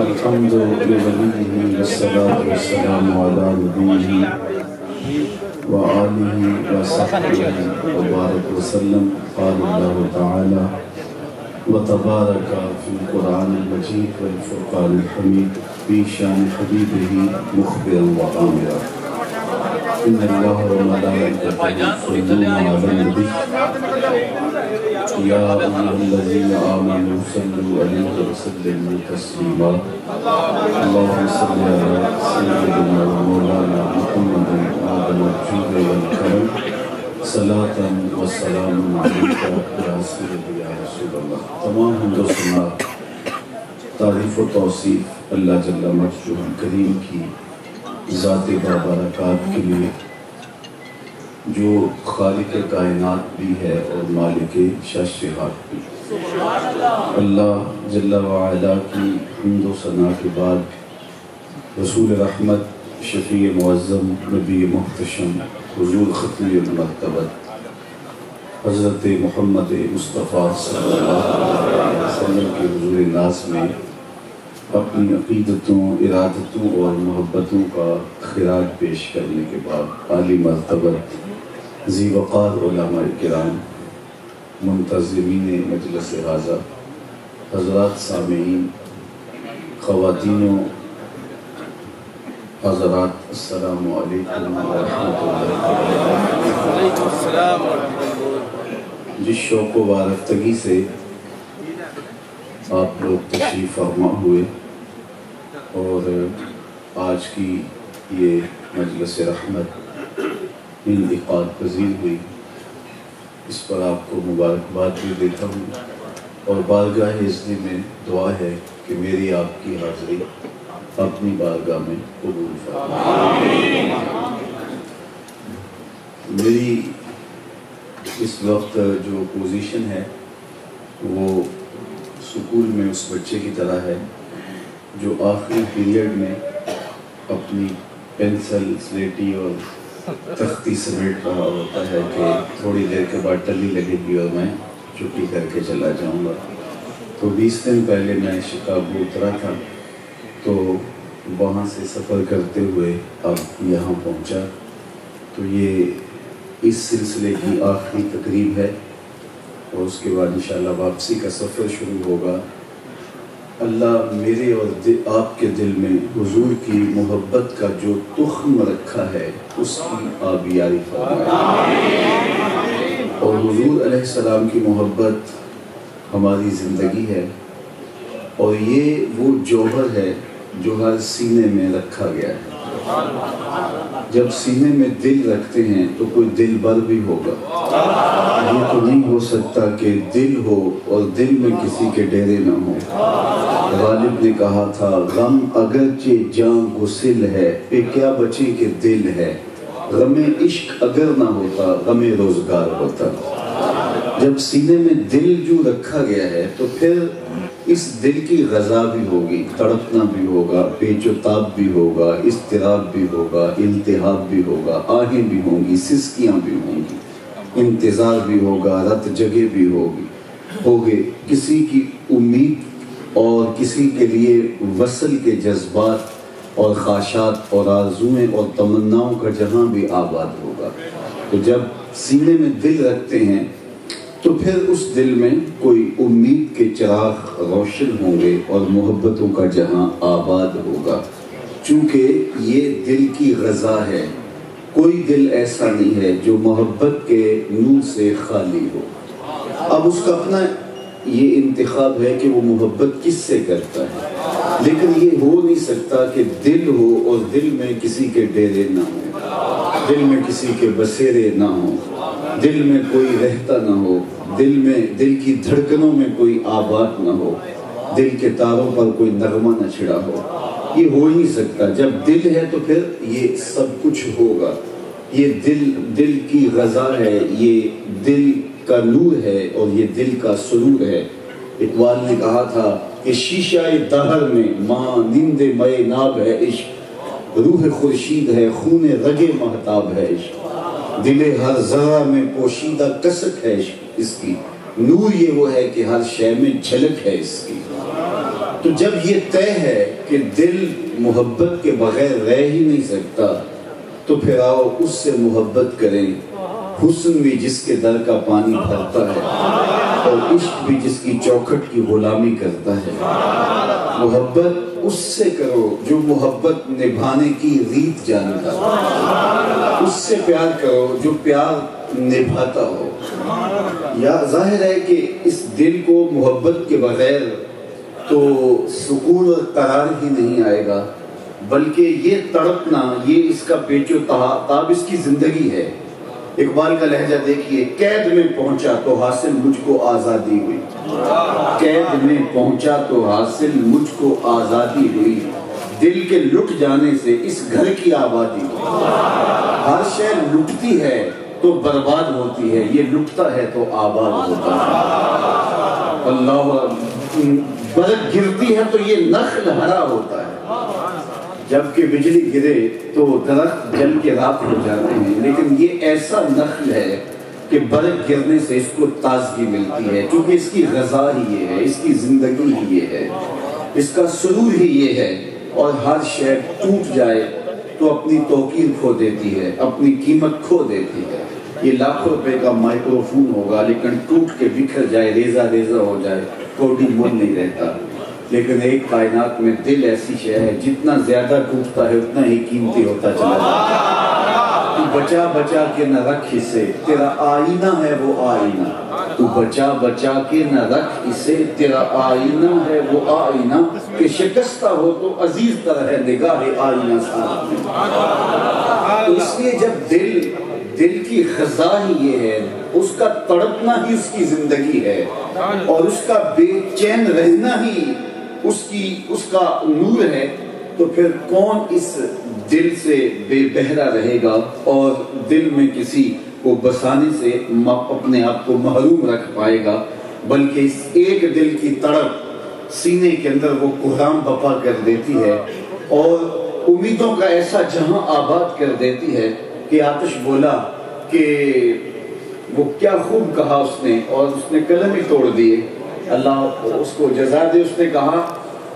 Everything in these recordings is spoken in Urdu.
الحمد لله والصلاة والسلام على نبيه وآله وصحبه وبارك وسلم. قال الله تعالى وتبارك في القرآن المجيد والفرقان الحميد في شان حبيبه مخبرا وآمرا إن الله وملائكته يصلون على النبي يا أيها الذين آمنوا صلوا عليه وسلموا تسليما. اللهم صل على سيدنا ومولانا محمد آدم الجود والكرم صلاة وسلام عليك يا سيدي يا رسول الله. تمام حمد و ثنا تعریف و توصیف اللہ جل مجدہ کریم کی ذات بابرکات کے لیے جو خالق کائنات بھی ہے اور مالک شاشہات بھی. اللہ جل وعلا کی حمد و ثنا کے بعد رسول رحمت شفیع معظم نبی محتشم حضور ختم المرتبت حضرت محمد مصطفیٰ صلی اللہ علیہ وسلم کے حضور ناز میں اپنی عقیدتوں، ارادتوں اور محبتوں کا خراج پیش کرنے کے بعد عالی مرتبت ذی وقار علماء کرام، منتظمین مجلس حاضر، حضرات سامعین، خواتین و حضرات، السلام علیکم ورحمۃ اللہ وبرکاتہ. جس شوق و وارفتگی سے آپ لوگ تشریف فرما ہوئے اور آج کی یہ مجلس رحمت انعقاد پذیر ہوئی، اس پر آپ کو مبارکباد بھی دیتا ہوں اور بارگاہ اذن میں دعا ہے کہ میری آپ کی حاضری اپنی بارگاہ میں قبول فرمائے. میری اس وقت جو پوزیشن ہے وہ سکول میں اس بچے کی طرح ہے جو آخری پیریڈ میں اپنی پینسل، سلیٹی اور تختی سمیٹ رہا ہوتا ہے کہ تھوڑی دیر کے بعد ٹلی لگے گی اور میں چھٹی کر کے چلا جاؤں گا. تو 20 دن پہلے میں شکاگو اترا تھا، تو وہاں سے سفر کرتے ہوئے اب یہاں پہنچا. تو یہ اس سلسلے کی آخری تقریب ہے اور اس کے بعد انشاءاللہ واپسی کا سفر شروع ہوگا. اللہ میرے اور آپ کے دل میں حضور کی محبت کا جو تخم رکھا ہے اس کی آبیاری فرمائے. اور حضور علیہ السلام کی محبت ہماری زندگی ہے اور یہ وہ جوہر ہے جو ہر سینے میں رکھا گیا ہے. جب سینے میں دل رکھتے ہیں تو کوئی دل بر بھی ہوگا. یہ تو نہیں ہو سکتا کہ دل ہو اور دل میں کسی کے ڈیرے نہ ہو. غالب نے کہا تھا غم اگرچہ جاں گسل ہے پہ کیا بچے کہ دل ہے. غم عشق اگر نہ ہوتا غم روزگار ہوتا. جب سینے میں دل جو رکھا گیا ہے تو پھر اس دل کی غذا بھی ہوگی، تڑپنا بھی ہوگا، پیچ و تاب بھی ہوگا، اضطراب بھی ہوگا، التہاب بھی ہوگا، آہیں بھی ہوں گی، سسکیاں بھی ہوں گی، انتظار بھی ہوگا، رت جگہ بھی ہوگے. کسی کی امید اور کسی کے لیے وصل کے جذبات اور خواہشات اور آرزویں اور تمناؤں کا جہاں بھی آباد ہوگا. تو جب سینے میں دل رکھتے ہیں تو پھر اس دل میں کوئی امید کے چراغ روشن ہوں گے اور محبتوں کا جہاں آباد ہوگا. چونکہ یہ دل کی غذا ہے، کوئی دل ایسا نہیں ہے جو محبت کے نور سے خالی ہو. اب اس کا اپنا یہ انتخاب ہے کہ وہ محبت کس سے کرتا ہے، لیکن یہ ہو نہیں سکتا کہ دل ہو اور دل میں کسی کے ڈیرے نہ ہو، دل میں کسی کے بسیرے نہ ہو، دل میں کوئی رہتا نہ ہو، دل کی دھڑکنوں میں کوئی آباد نہ ہو، دل کے تاروں پر کوئی نغمہ نہ چھڑا ہو. یہ ہو ہی نہیں سکتا. جب دل ہے تو پھر یہ سب کچھ ہوگا. یہ دل کی غذا ہے، یہ دل کا نور ہے اور یہ دل کا سرور ہے. اقبال نے کہا تھا کہ شیشہ دہر میں ماں نیند مئے ناب ہے عشق، روح خورشید ہے خون رگے مہتاب ہے عشق، دل ہر ذرہ میں پوشیدہ کسک ہے عشق اس کی، نور یہ وہ ہے کہ ہر شے میں جھلک ہے اس کی. تو جب یہ طے ہے کہ دل محبت کے بغیر رہ ہی نہیں سکتا تو پھر آؤ اس سے محبت کریں. حسن بھی جس کے در کا پانی بھرتا ہے اور عشق بھی جس کی چوکھٹ کی غلامی کرتا ہے. محبت اس سے کرو جو محبت نبھانے کی ریت جانتا ہے. اس سے پیار کرو جو پیار نبھاتا ہو. یا ظاہر ہے کہ اس دل کو محبت کے بغیر تو سکون اور قرار ہی نہیں آئے گا، بلکہ یہ تڑپنا، یہ اس کا پیچ و تاب اس کی زندگی ہے. اقبال کا لہجہ دیکھیے، قید میں پہنچا تو حاصل مجھ کو آزادی ہوئی. قید میں پہنچا تو حاصل مجھ کو آزادی ہوئی. دل کے لٹ جانے سے اس گھر کی آبادی ہوئی. ہر شے لٹتی ہے تو برباد ہوتی ہے، یہ لٹتا ہے تو آباد ہوتا ہے. اللہ برق گرتی ہے تو یہ نخل ہرا ہوتا ہے. جبکہ بجلی گرے تو درخت جل کے راکھ ہو جاتے ہیں، لیکن یہ ایسا نخل ہے کہ برق گرنے سے اس کو تازگی ملتی ہے، کیونکہ اس کی غذا ہی یہ ہے، اس کی زندگی ہی یہ ہے، اس کا سرور ہی یہ ہے. اور ہر شے ٹوٹ جائے تو اپنی توقیر کھو دیتی ہے، اپنی قیمت کھو دیتی ہے. یہ لاکھوں روپے کا مائکرو فون ہوگا، لیکن ٹوٹ کے بکھر جائے، ریزہ ریزہ ہو جائے، کوئی مول نہیں رہتا. لیکن ایک کائنات میں دل ایسی شے ہے، جتنا زیادہ ٹوٹتا ہے اتنا ہی قیمتی ہوتا چلا جاتا ہے. تو بچا بچا کے نہ رکھ اسے، تیرا آئینہ ہے وہ آئینہ. تو بچا بچا کے نہ رکھ اسے، تیرا آئینہ ہے وہ آئینہ. کہ شکستہ ہو تو عزیز طرح ہے نگاہ آئینہ سامنے. تو اس لیے جب دل کی غذا ہی یہ ہے، اس کا تڑپنا ہی اس کی زندگی ہے، اور اس کا بے چین رہنا ہی اس کا نور ہے، تو پھر کون اس دل سے بے بہرا رہے گا اور دل میں کسی کو بسانے سے اپنے آپ کو محروم رکھ پائے گا. بلکہ اس ایک دل کی تڑپ سینے کے اندر وہ کوہرام بپا کر دیتی ہے اور امیدوں کا ایسا جہاں آباد کر دیتی ہے کہ آتش بولا کہ وہ کیا خوب کہا اس نے، اور اس نے قلم ہی توڑ دیے. اللہ اس کو جزا دے. اس نے کہا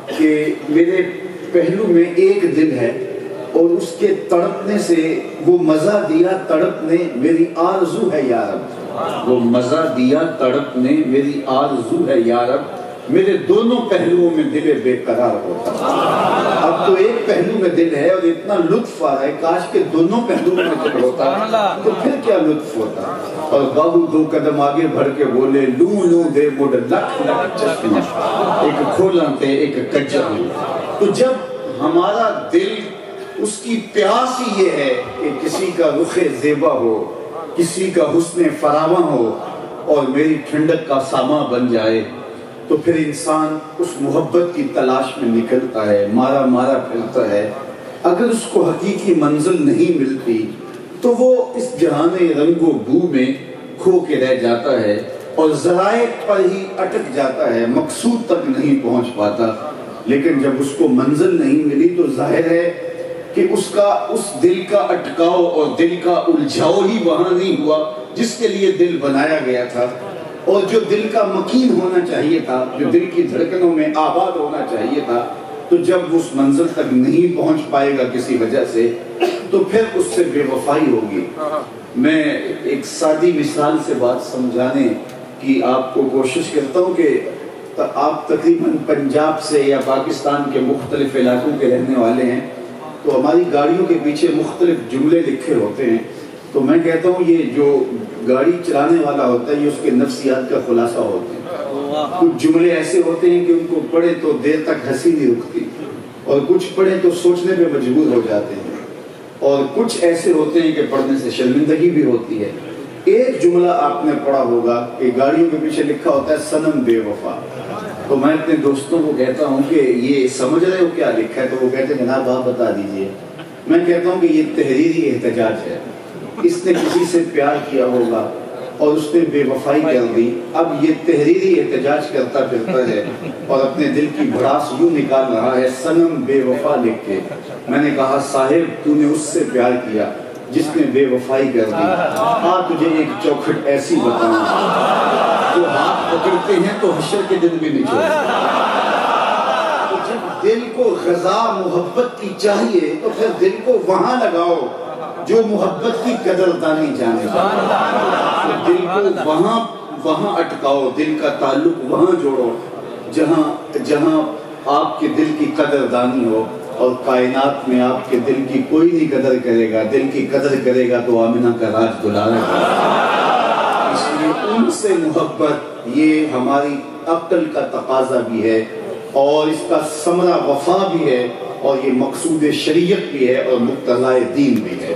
کہ میرے پہلو میں ایک دل ہے اور اس کے تڑپنے سے وہ مزہ دیا تڑپنے میری آرزو ہے یا رب. وہ مزہ دیا تڑپنے میری آرزو ہے یا رب. میرے دونوں پہلوؤں میں دل بے قرار ہوتا. اب تو ایک پہلو میں دل ہے اور اتنا لطف آ رہا ہے، کاش کے دونوں پہلوؤں میں دل ہوتا تو پھر کیا لطف ہوتا. اور باہو دو قدم آگے بڑھ کے بولے، لوں لوں دے مڈ لکھ لکھ چشمہ، ایک کھولا تے ایک کجا. تو جب ہمارا دل، اس کی پیاس ہی یہ ہے کہ کسی کا رخ زیبا ہو، کسی کا حسن فراواں ہو اور میری ٹھنڈک کا ساما بن جائے، تو پھر انسان اس محبت کی تلاش میں نکلتا ہے، مارا مارا پھرتا ہے. اگر اس کو حقیقی منزل نہیں ملتی تو وہ اس جہان رنگ و بو میں کھو کے رہ جاتا ہے اور ذرائع پر ہی اٹک جاتا ہے، مقصود تک نہیں پہنچ پاتا. لیکن جب اس کو منزل نہیں ملی تو ظاہر ہے کہ اس دل کا اٹکاؤ اور دل کا الجھاؤ ہی وہاں نہیں ہوا جس کے لیے دل بنایا گیا تھا. اور جو دل کا مکین ہونا چاہیے تھا، جو دل کی دھڑکنوں میں آباد ہونا چاہیے تھا، تو جب اس منزل تک نہیں پہنچ پائے گا کسی وجہ سے تو پھر اس سے بے وفائی ہوگی. میں ایک سادی مثال سے بات سمجھانے کی آپ کو کوشش کرتا ہوں کہ آپ تقریباً پنجاب سے یا پاکستان کے مختلف علاقوں کے رہنے والے ہیں، تو ہماری گاڑیوں کے پیچھے مختلف جملے لکھے ہوتے ہیں. تو میں کہتا ہوں یہ جو گاڑی چلانے والا ہوتا ہے یہ اس کے نفسیات کا خلاصہ ہوتے ہیں. کچھ جملے ایسے ہوتے ہیں کہ ان کو پڑھے تو دیر تک ہنسی نہیں رکتی، اور کچھ پڑھے تو سوچنے پہ مجبور ہو جاتے ہیں، اور کچھ ایسے ہوتے ہیں کہ پڑھنے سے شرمندگی بھی ہوتی ہے. ایک جملہ آپ نے پڑھا ہوگا کہ گاڑیوں کے پیچھے لکھا ہوتا ہے صنم بے وفا. تو میں اپنے دوستوں کو کہتا ہوں کہ یہ سمجھ رہے ہو کیا لکھا ہے؟ تو وہ کہتے ہیں جناب آپ بتا دیجئے. میں کہتا ہوں کہ یہ تحریری احتجاج ہے. اس نے کسی سے پیار کیا ہوگا اور اس نے بے وفائی کر دی، اب یہ تحریری احتجاج کرتا پھرتا ہے اور اپنے دل کی بھڑاس یوں نکال رہا ہے صنم بے وفا لکھ کے. میں نے کہا صاحب تو نے اس سے پیار کیا جس نے بے وفائی کر دی. تجھے ایک چوکھٹ ایسی بتاؤں، تو ہاتھ پکڑتے ہیں تو حشر کے دن بھی نہیں چھوڑتے. دل کو غذا محبت کی چاہیے تو پھر دل کو وہاں لگاؤ جو محبت کی قدردانی جانے والا، دل کو وہاں اٹکاؤ، دل کا تعلق وہاں جوڑو جہاں آپ کے دل کی قدردانی ہو، اور کائنات میں آپ کے دل کی کوئی نہیں قدر کرے گا، دل کی قدر کرے گا تو آمنہ کا راج دلارا گا۔ اس لیے ان سے محبت یہ ہماری عقل کا تقاضا بھی ہے، اور اس کا ثمرہ وفا بھی ہے، اور یہ مقصود شریعت بھی ہے، اور مقتضائے دین بھی ہے۔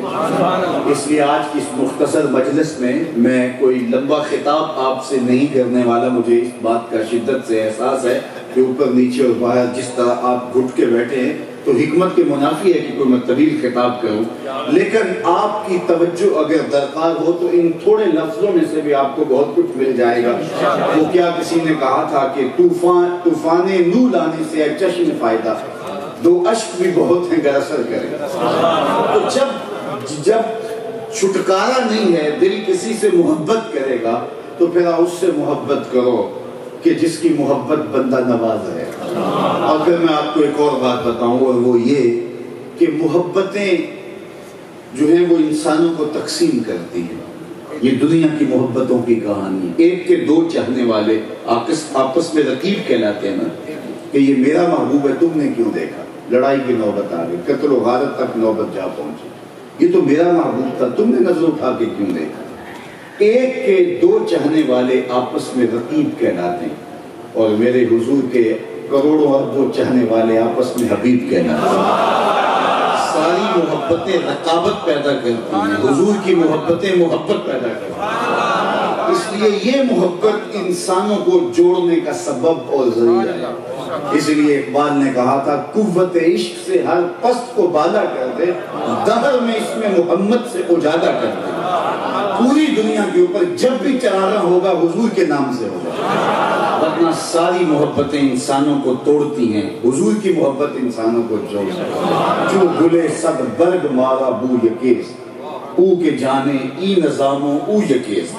اس لیے آج کی اس مختصر مجلس میں کوئی لمبا خطاب آپ سے نہیں کرنے والا، مجھے اس بات کا شدت سے احساس ہے کہ اوپر نیچے اور باہر جس طرح آپ گھٹ کے بیٹھے ہیں تو حکمت کے منافی ہے کہ کوئی میں طویل خطاب کروں، لیکن آپ کی توجہ اگر درکار ہو تو ان تھوڑے لفظوں میں سے بھی آپ کو بہت کچھ مل جائے گا۔ وہ کیا کسی نے کہا تھا کہ طوفان نو لانے سے ہے چشم فائدہ، دو اشک بھی بہت ہیں گر اثر کرے۔ تو جب چھٹکارا نہیں ہے، دل کسی سے محبت کرے گا تو پھر اس سے محبت کرو کہ جس کی محبت بندہ نواز ہے۔ اور پھر میں آپ کو ایک اور بات بتاؤں، اور وہ یہ کہ محبتیں جو ہیں وہ انسانوں کو تقسیم کرتی ہیں۔ یہ دنیا کی محبتوں کی کہانی، ایک کے دو چاہنے والے آپس میں رقیب کہلاتے ہیں نا، کہ یہ میرا محبوب ہے تم نے کیوں دیکھا، لڑائی کی نوبت آ گئی، قتل و غارت تک نوبت جا پہنچی، یہ تو میرا محبوب تھا تم نے نظر اٹھا کے کیوں دیکھا۔ ایک کے دو چاہنے والے آپس میں رقیب کہلاتے ہیں، اور میرے حضور کے کروڑوں اربوں چاہنے والے آپس میں حبیب کہلاتے ہیں۔ ساری محبتیں رقابت پیدا کرتی ہیں، حضور کی محبتیں محبت پیدا کرتی ہیں۔ اس لیے یہ محبت انسانوں کو جوڑنے کا سبب اور ذریعہ ہے۔ اس لیے اقبال نے کہا تھا قوت عشق سے ہر پست کو بالا کر دے، دہر میں اس میں محمد سے اجالا کر دے۔ پوری دنیا کے اوپر جب بھی چراغاں ہوگا حضور کے نام سے ہوگا، ورنہ ساری محبتیں انسانوں کو توڑتی ہیں، حضور کی محبت انسانوں کو جوڑتی ہے۔ جو گلے صد برگ مارا بو یکیس، او کے جانے ای نظاموں او یکیس،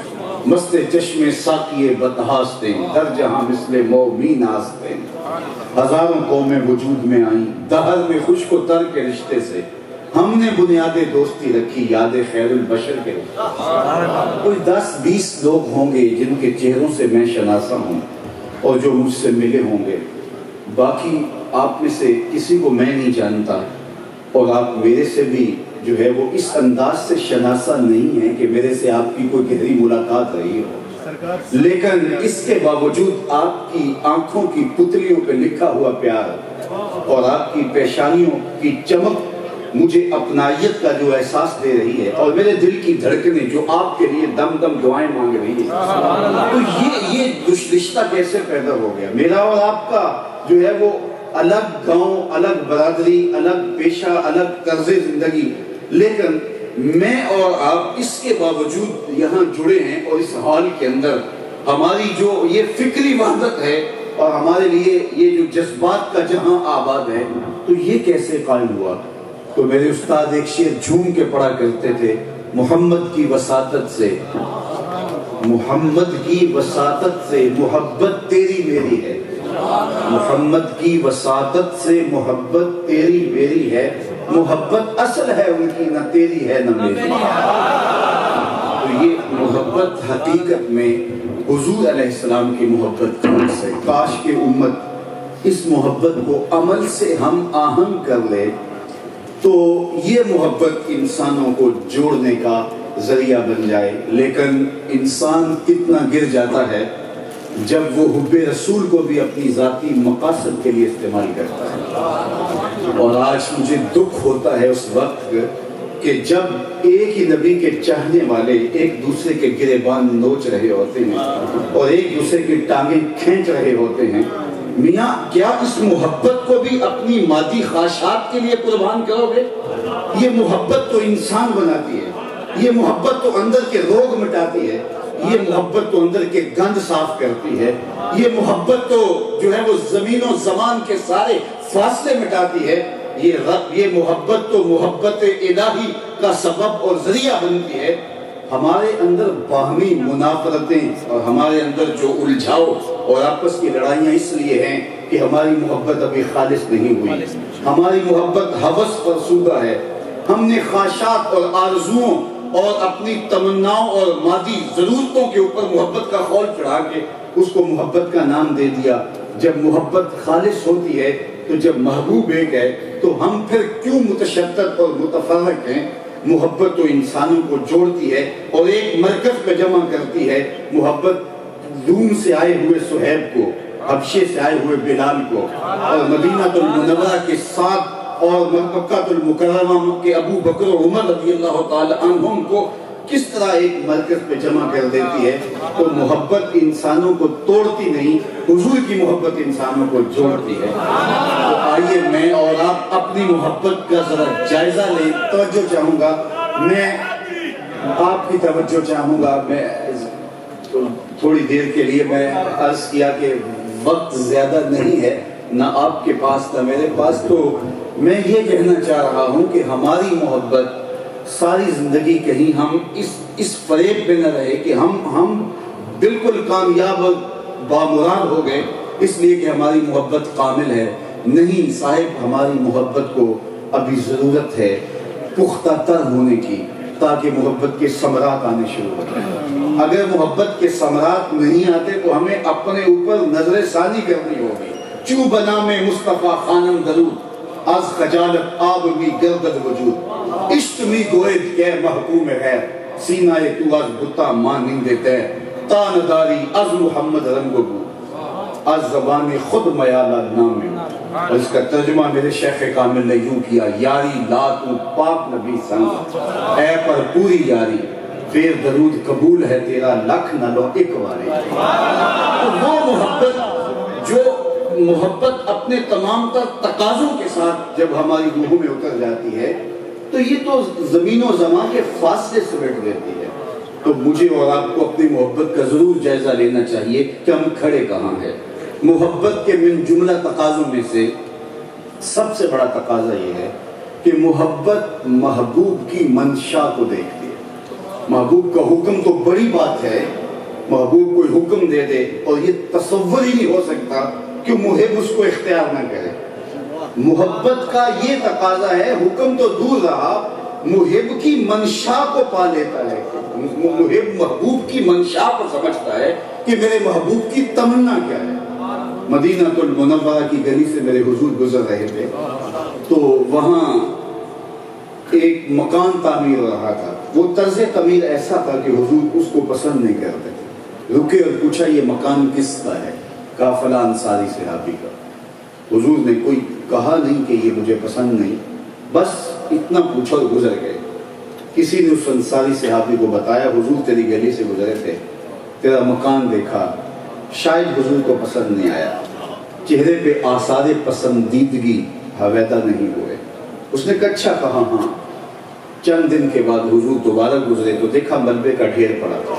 مست چشم ساقیے بتہاستیں، در جہاں مثل مومی ناستیں، ہزاروں قومیں وجود میں آئیں، دہر میں خشک و تر کے رشتے سے، ہم نے بنیاد دوستی رکھی یاد خیر البشر کے۔ کوئی 10-20 لوگ ہوں گے جن کے چہروں سے میں شناسا ہوں اور جو مجھ سے ملے ہوں گے، باقی آپ میں سے کسی کو میں نہیں جانتا، اور آپ میرے سے بھی جو ہے وہ اس انداز سے شناسا نہیں ہے کہ میرے سے آپ کی کوئی گہری ملاقات رہی ہو، لیکن اس کے باوجود آپ کی آنکھوں کی پتلیوں پہ لکھا ہوا پیار اور آپ کی پیشانیوں کی چمک مجھے اپنائیت کا جو احساس دے رہی ہے، اور میرے دل کی دھڑکنیں جو آپ کے لیے دم دم دعائیں مانگ رہی ہے۔ تو یہ رشتہ کیسے پیدا ہو گیا؟ میرا اور آپ کا جو ہے وہ الگ گاؤں، الگ برادری، الگ پیشہ، الگ طرز زندگی، لیکن میں اور آپ اس کے باوجود یہاں جڑے ہیں، اور اس حال کے اندر ہماری جو یہ فکری وحدت ہے اور ہمارے لیے یہ جو جذبات کا جہاں آباد ہے، تو یہ کیسے قائم ہوا؟ تو میرے استاد ایک شعر جھوم کے پڑھا کرتے تھے، محمد کی وساطت سے، محمد کی وساطت سے محبت تیری میری ہے، محمد کی وساطت سے محبت تیری میری ہے، محبت اصل ہے ان کی نہ تیری ہے نہ میری۔ تو یہ محبت حقیقت میں حضور علیہ السلام کی محبت کا عکس ہے۔ کاش کہ امت اس محبت کو عمل سے ہم آہنگ کر لے تو یہ محبت انسانوں کو جوڑنے کا ذریعہ بن جائے۔ لیکن انسان کتنا گر جاتا ہے جب وہ حب رسول کو بھی اپنی ذاتی مقاصد کے لیے استعمال کرتا ہے، اور آج مجھے دکھ ہوتا ہے اس وقت کہ جب ایک ہی نبی کے چاہنے والے ایک دوسرے کے گریبان نوچ رہے ہوتے ہیں اور ایک دوسرے کی ٹانگیں کھینچ رہے ہوتے ہیں، میاں کیا اس محبت کو بھی اپنی مادی خواہشات کے لیے قربان کرو گے؟ یہ محبت تو انسان بناتی ہے، یہ محبت تو اندر کے روگ مٹاتی ہے، یہ محبت تو اندر کے گند صاف کرتی ہے، یہ محبت تو جو ہے وہ زمین و زمان کے سارے فاصلے مٹاتی ہے، یہ محبت تو محبت الہی کا سبب اور ذریعہ بنتی ہے۔ ہمارے اندر باہمی منافرتیں اور ہمارے اندر جو الجھاؤ اور آپس کی لڑائیاں اس لیے ہیں کہ ہماری محبت ابھی خالص نہیں ہوئی، ہماری محبت ہوس فرسودہ ہے، ہم نے خواہشات اور آرزوؤں اور اپنی تمناؤں اور مادی ضرورتوں کے اوپر محبت کا خول چڑھا کے اس کو محبت کا نام دے دیا۔ جب محبت خالص ہوتی ہے تو جب محبوب ایک ہے تو ہم پھر کیوں متشدد اور متفرق ہیں؟ محبت تو انسانوں کو جوڑتی ہے اور ایک مرکز پہ جمع کرتی ہے۔ محبت روم سے آئے ہوئے صہیب کو، حبشے سے آئے ہوئے بلال کو، اور مدینہ المنورہ کے ساتھ اور مکہ المکرمہ کے ابو بکر و عمر رضی اللہ تعالی عنہم کو کس طرح ایک مرکز پہ جمع کر دیتی ہے۔ تو محبت انسانوں کو توڑتی نہیں، حضور کی محبت انسانوں کو جوڑتی ہے۔ تو آئیے میں اور آپ اپنی محبت کا ذرا جائزہ لیں۔ توجہ چاہوں گا، میں آپ کی توجہ چاہوں گا۔ میں تھوڑی دیر کے لیے میں عرض کیا کہ وقت زیادہ نہیں ہے، نہ آپ کے پاس نہ میرے پاس، تو میں یہ کہنا چاہ رہا ہوں کہ ہماری محبت ساری زندگی کہیں ہم اس فریب پہ نہ رہے کہ ہم بالکل کامیاب اور بامراد ہو گئے اس لیے کہ ہماری محبت کامل ہے۔ نہیں صاحب، ہماری محبت کو ابھی ضرورت ہے پختہ تر ہونے کی، تاکہ محبت کے ثمرات آنے شروع ہو جائیں۔ اگر محبت کے ثمرات نہیں آتے تو ہمیں اپنے اوپر نظر ثانی کرنی ہوگی۔ چو بنا میں مصطفیٰ خانم درود، از خجالت آب می گردد وجود، عشق می گوید کہ محکوم غیر، سینہ تو از بتا مانند تیر، تا نداری از محمد رنگ و بو، از زبان خود میالہ نام میں۔ اور اس کا ترجمہ میرے شیخ کامل نے یوں کیا: یاری لا تو پاک نبی سنگ، اے پر پوری یاری، پھر درود قبول ہے تیرا لکھ نہ لو ایک واری۔ تو وہ محبت جو محبت اپنے تمام تر تقاضوں کے ساتھ جب ہماری روحوں میں اتر جاتی ہے تو یہ تو زمین و زمان کے فاصلے سمیٹ دیتی ہے۔ تو مجھے اور آپ کو اپنی محبت کا ضرور جائزہ لینا چاہیے کہ ہم کھڑے کہاں ہیں۔ محبت کے من جملہ تقاضوں میں سے سب سے بڑا تقاضا یہ ہے کہ محبت محبوب کی منشا کو دیکھتی ہے۔ محبوب کا حکم تو بڑی بات ہے، محبوب کوئی حکم دے دے اور یہ تصور ہی نہیں ہو سکتا کہ محب اس کو اختیار نہ کرے۔ محبت کا یہ تقاضا ہے، حکم تو دور رہا، محب کی منشا کو پا لیتا ہے۔ محب محبوب کی منشا کو سمجھتا ہے کہ میرے محبوب کی تمنا کیا ہے۔ مدینہ المنورہ کی گلی سے میرے حضور گزر رہے تھے تو وہاں ایک مکان تعمیر ہو رہا تھا۔ وہ طرز تعمیر ایسا تھا کہ حضور اس کو پسند نہیں کرتے تھے۔ رکے اور پوچھا یہ مکان کس کا ہے؟ کہا فلاں انصاری صحابی کا۔ حضور نے کوئی کہا نہیں کہ یہ مجھے پسند نہیں، بس اتنا پوچھا اور گزر گئے۔ کسی نے اس انصاری صحابی کو بتایا حضور تیری گلی سے گزرے تھے، تیرا مکان دیکھا، شاید حضور کو پسند نہیں آیا، چہرے پہ آثار پسندیدگی حویدہ نہیں ہوئے۔ اس نے کہا اچھا کہا ہاں۔ چند دن کے بعد حضور دوبارہ گزرے تو دیکھا ملبے کا ڈھیر پڑا تھا۔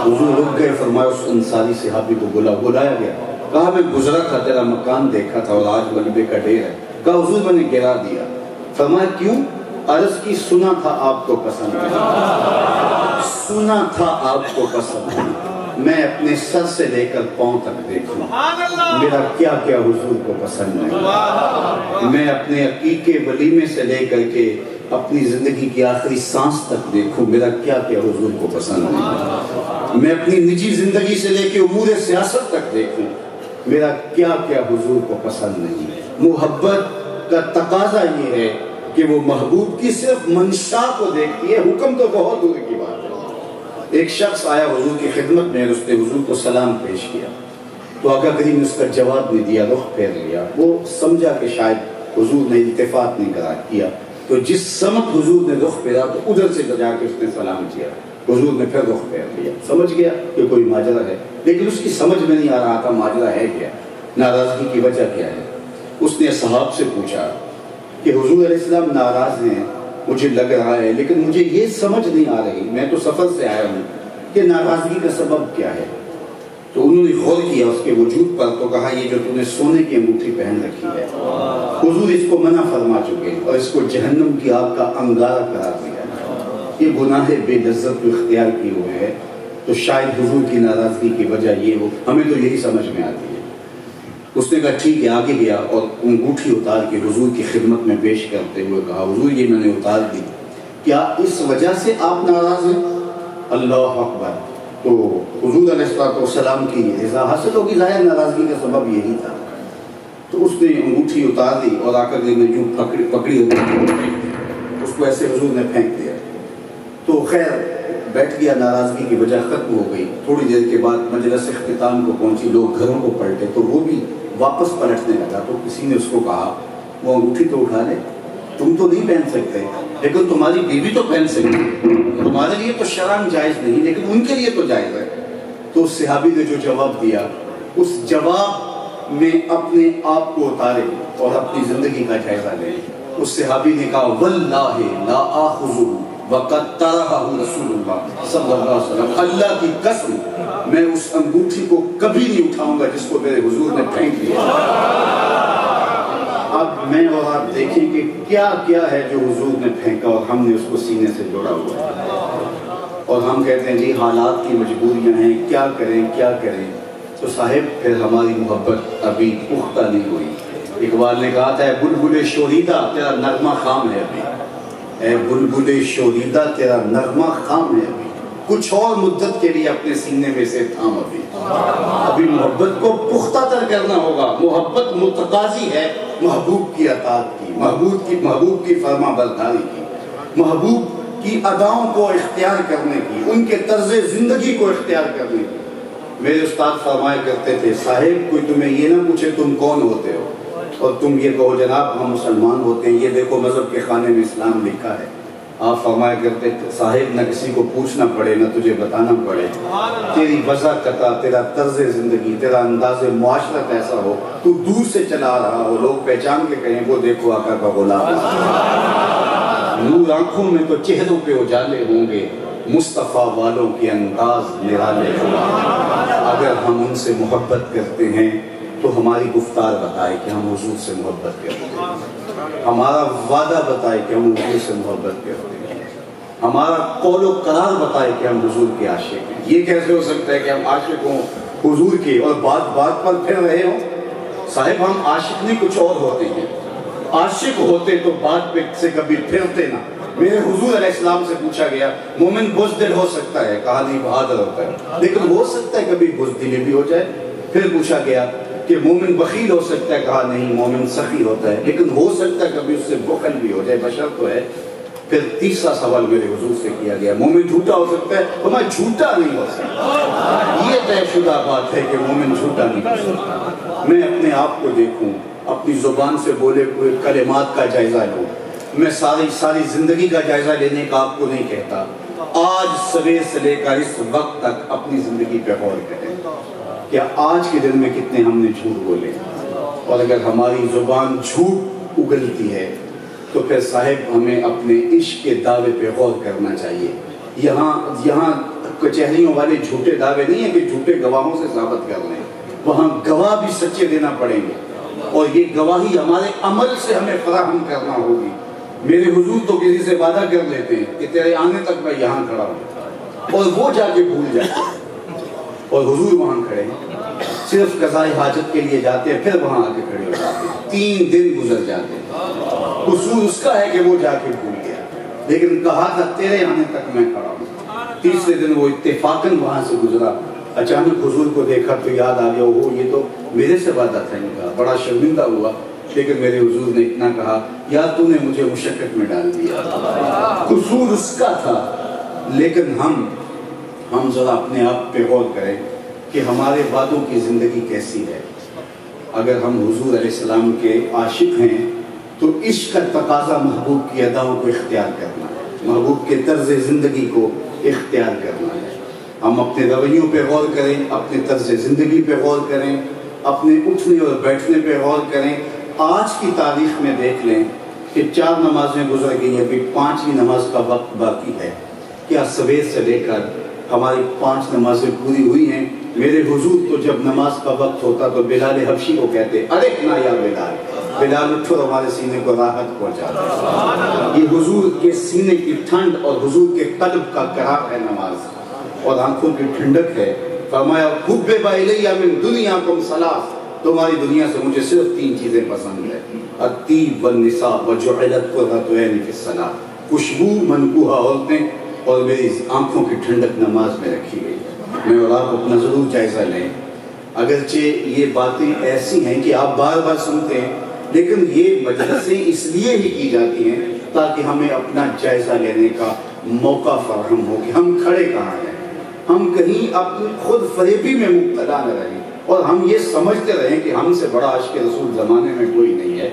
حضور رک گئے، فرمایا اس انصاری صحابی کو بلایا گیا، کہا میں گزرا تھا، تیرا مکان دیکھا تھا اور آج ملبے کا ڈھیر ہے۔ کہا حضور میں نے گرا دیا۔ فرمایا کیوں؟ عرض کی سنا تھا آپ کو پسند ہے، سنا تھا آپ کو پسند ہے، میں اپنے سر سے لے کر پاؤں تک دیکھوں میرا کیا کیا حضور کو پسند نہیں۔ میں اپنے عقیقے ولیمے سے لے کر کے اپنی زندگی کی آخری سانس تک دیکھوں میرا کیا کیا حضور کو پسند نہیں۔ میں اپنی نجی زندگی سے لے کے امور سیاست تک دیکھوں میرا کیا کیا حضور کو پسند نہیں۔ محبت کا تقاضا یہ ہے کہ وہ محبوب کی صرف منشا کو دیکھتی ہے، حکم تو بہت دور کی بات ہے۔ ایک شخص آیا حضور کی خدمت میں، اس نے حضور کو سلام پیش کیا تو آقا کریم نے اس کا جواب نہیں دیا، رخ پھیر لیا۔ وہ سمجھا کہ شاید حضور نے التفات نہیں کیا، تو جس سمت حضور نے رخ پھیرا تو ادھر سے جا کے اس نے سلام کیا۔ حضور نے پھر رخ پھیر لیا، سمجھ گیا کہ کوئی ماجرا ہے، لیکن اس کی سمجھ میں نہیں آ رہا تھا ماجرا ہے کیا، ناراضگی کی وجہ کیا ہے۔ اس نے صحاب سے پوچھا کہ حضور علیہ السلام ناراض ہیں، مجھے لگ رہا ہے، لیکن مجھے یہ سمجھ نہیں آ رہی، میں تو سفر سے آیا ہوں، کہ ناراضگی کا سبب کیا ہے۔ تو انہوں نے غور کیا اس کے وجود پر، تو کہا یہ جو تم نے سونے کی انگوٹھی پہن رکھی ہے، حضور اس کو منع فرما چکے اور اس کو جہنم کی آگ کا انگارہ قرار دیا ہے، یہ گناہ بے لذت کو اختیار کیے ہوئے ہے، تو شاید حضور کی ناراضگی کی وجہ یہ ہو، ہمیں تو یہی سمجھ میں آتی ہے۔ اس نے کہا ٹھیک ہے، آگے گیا اور انگوٹھی اتار کے حضور کی خدمت میں پیش کرتے ہوئے کہا حضور یہ میں نے اتار دی، کیا اس وجہ سے آپ ناراض ہیں؟ اللہ اکبر۔ تو حضور علیہ السلام کی رضا حاصل ہوگی، ظاہر ناراضگی کا سبب یہی تھا۔ تو اس نے انگوٹھی اتار دی اور آ کر کے جو پکڑی اس کو ایسے حضور نے پھینک دیا۔ تو خیر بیٹھ گیا، ناراضگی کی وجہ ختم ہو گئی۔ تھوڑی دیر کے بعد مجلس اختتام کو پہنچی، لوگ گھروں کو پلٹے تو وہ بھی واپس پلٹنے لگا۔ تو کسی نے اس کو کہا وہ انگوٹھی تو اٹھا لے، تم تو نہیں پہن سکتے لیکن تمہاری بیوی تو پہن سکتی، تمہارے لیے تو شرعاً جائز نہیں لیکن ان کے لیے تو جائز ہے۔ تو اس صحابی نے جو جواب دیا، اس جواب میں اپنے آپ کو اتارے اور اپنی زندگی کا جائزہ لے۔ اس صحابی نے کہا واللہ لا آخذہ وقد ترکہ رسول اللہ صلی اللہ علیہ وسلم، اللہ کی قسم میں اس انگوٹھی کو کبھی نہیں اٹھاؤں گا جس کو میرے حضور نے پھینک دیا۔ اب میں اور آپ دیکھیں کہ کیا کیا ہے جو حضور نے پھینکا اور ہم نے اس کو سینے سے جوڑا ہوا ہے، اور ہم کہتے ہیں جی حالات کی مجبوریاں ہیں، کیا کریں کیا کریں۔ تو صاحب پھر ہماری محبت ابھی پختہ نہیں ہوئی۔ اقبال نے کہا تھا اے بلبل شوریدہ تیرا نغمہ خام ہے ابھی، اے بلبل شوریدہ تیرا نغمہ خام ہے ابھی، کچھ اور مدت کے لیے اپنے سینے میں سے تھام ابھی محبت کو پختہ تر کرنا ہوگا۔ محبت متقاضی ہے محبوب کی اطاعت کی، محبوب کی فرما برداری کی، محبوب کی اداؤں کو اختیار کرنے کی، ان کے طرز زندگی کو اختیار کرنے کی۔ میرے استاد فرمایا کرتے تھے صاحب کوئی تمہیں یہ نہ پوچھے تم کون ہوتے ہو اور تم یہ کہو جناب ہم مسلمان ہوتے ہیں، یہ دیکھو مذہب کے خانے میں اسلام لکھا ہے۔ آپ فرمایا کرتے تھے صاحب نہ کسی کو پوچھنا پڑے نہ تجھے بتانا پڑے، تیری وضاحت، تیرا طرز زندگی، تیرا انداز معاشرت ایسا ہو، تو دور سے چلا رہا ہو، لوگ پہچان کے کہیں وہ دیکھو آقا کا غلام، نور آنکھوں میں تو چہروں پہ اجالے ہوں گے، مصطفیٰ والوں کے انداز نرالے ہوا۔ اگر ہم ان سے محبت کرتے ہیں تو ہماری گفتار بتائے کہ ہم حضور سے محبت کرتے ہیں، ہمارا وعدہ بتائے کہ ہم حضور سے محبت کرتے ہیں، ہمارا قول و قرار بتائے کہ ہم حضور کے عاشق ہیں۔ یہ کیسے ہو سکتا ہے کہ ہم عاشق ہوں حضور کے اور بات بات پر پھر رہے ہوں؟ صاحب ہم عاشق نہیں کچھ اور ہوتے ہیں، عاشق ہوتے تو بات پہ سے کبھی پھرتے نہ۔ میرے حضور علیہ السلام سے پوچھا گیا مومن بزدل ہو سکتا ہے؟ کہا نہیں بہادر ہوتا ہے، لیکن ہو سکتا ہے کبھی بزدلی بھی ہو جائے۔ پھر پوچھا گیا کہ مومن بخیل ہو سکتا ہے؟ کہا نہیں مومن سخی ہوتا ہے، لیکن ہو سکتا ہے کبھی اس سے بخل بھی ہو جائے، بشر تو ہے۔ پھر تیسرا سوال میرے حضور سے کیا گیا مومن جھوٹا ہو سکتا ہے؟ ہمیں جھوٹا نہیں ہو سکتا، یہ طے شدہ بات ہے کہ مومن جھوٹا نہیں ہو سکتا۔ میں اپنے آپ کو دیکھوں، اپنی زبان سے بولے ہوئے کلمات کا جائزہ لوں، میں ساری زندگی کا جائزہ لینے کا آپ کو نہیں کہتا۔ آج سویر سے لے کر اس وقت تک اپنی زندگی پہ غور کریں کہ آج کے دن میں کتنے ہم نے جھوٹ بولے، اور اگر ہماری زبان جھوٹ اگلتی ہے تو پھر صاحب ہمیں اپنے عشق کے دعوے پہ غور کرنا چاہیے۔ یہاں کچہریوں والے جھوٹے دعوے نہیں ہیں کہ جھوٹے گواہوں سے ثابت کر لیں، وہاں گواہ بھی سچے دینا پڑیں گے، اور یہ گواہی ہمارے عمل سے ہمیں فراہم کرنا ہوگی۔ میرے حضور تو کسی سے وعدہ کر لیتے ہیں کہ تیرے آنے تک میں یہاں کھڑا ہوں، اور وہ جا کے بھول جاتے ہیں، اور حضور وہاں کھڑے ہیں، صرف قضائے حاجت کے لیے جاتے ہیں، پھر وہاں آ کے کھڑے ہو جاتے ہیں، 3 دن گزر جاتے ہیں۔ قصور اس کا ہے کہ وہ جا کے بھول گیا، لیکن کہا تھا تیرے آنے تک میں کھڑا ہوں۔ تیسرے دن وہ اتفاقاً وہاں سے گزرا، اچانک حضور کو دیکھا تو یاد آ گیا وہ یہ تو میرے سے وعدہ تھا ان کا، بڑا شرمندہ ہوا، لیکن میرے حضور نے اتنا کہا یا تو نے مجھے مشقت میں ڈال دیا، قصور اس کا تھا۔ لیکن ہم ذرا اپنے آپ پہ غور کریں کہ ہمارے وعدوں کی زندگی کیسی ہے۔ اگر ہم حضور علیہ السلام کے عاشق ہیں تو عشق کا تقاضا محبوب کی اداؤں کو اختیار کرنا ہے، محبوب کے طرز زندگی کو اختیار کرنا ہے۔ ہم اپنے رویوں پہ غور کریں، اپنے طرز زندگی پہ غور کریں، اپنے اٹھنے اور بیٹھنے پہ غور کریں۔ آج کی تاریخ میں دیکھ لیں کہ 4 نمازیں گزر گئی ہیں، ابھی 5ویں نماز کا وقت باقی ہے۔ کیا سویر سے لے کر ہماری 5 نمازیں پوری ہوئی ہیں؟ میرے حضور تو جب نماز کا وقت ہوتا تو بلال حبشی کو کہتے ارے نا یا بلال، بلال اٹھو ہمارے سینے کو راحت پہنچا دے۔ یہ حضور کے سینے کی ٹھنڈ اور حضور کے قلب کا قرار ہے نماز۔ اور آنکھوں کی ٹھنڈک ہے۔ فرمایا حُبِّبَ إِلَيَّ مِن دُنْيَاكُمْ ثَلَاث، تمہاری دنیا سے مجھے صرف 3 چیزیں پسند ہیں، الطِّيبُ وَالنِّسَاءُ وَجُعِلَتْ قُرَّةُ عَيْنِي فِي الصَّلَاةِ، خوشبو منقوہہ عورتیں اور میری آنکھوں کی ٹھنڈک نماز میں رکھی گئی ہے۔ میں اور آپ اپنا ضرور جائزہ لیں، اگرچہ یہ باتیں ایسی ہیں کہ آپ بار بار سنتے ہیں، لیکن یہ مجلسیں اس لیے ہی کی جاتی ہیں تاکہ ہمیں اپنا جائزہ لینے کا موقع فراہم ہو کہ ہم کھڑے کہاں ہیں، ہم کہیں اپنی خود فریبی میں مبتلا نہ رہیں اور ہم یہ سمجھتے رہیں کہ ہم سے بڑا عاشق رسول زمانے میں کوئی نہیں ہے،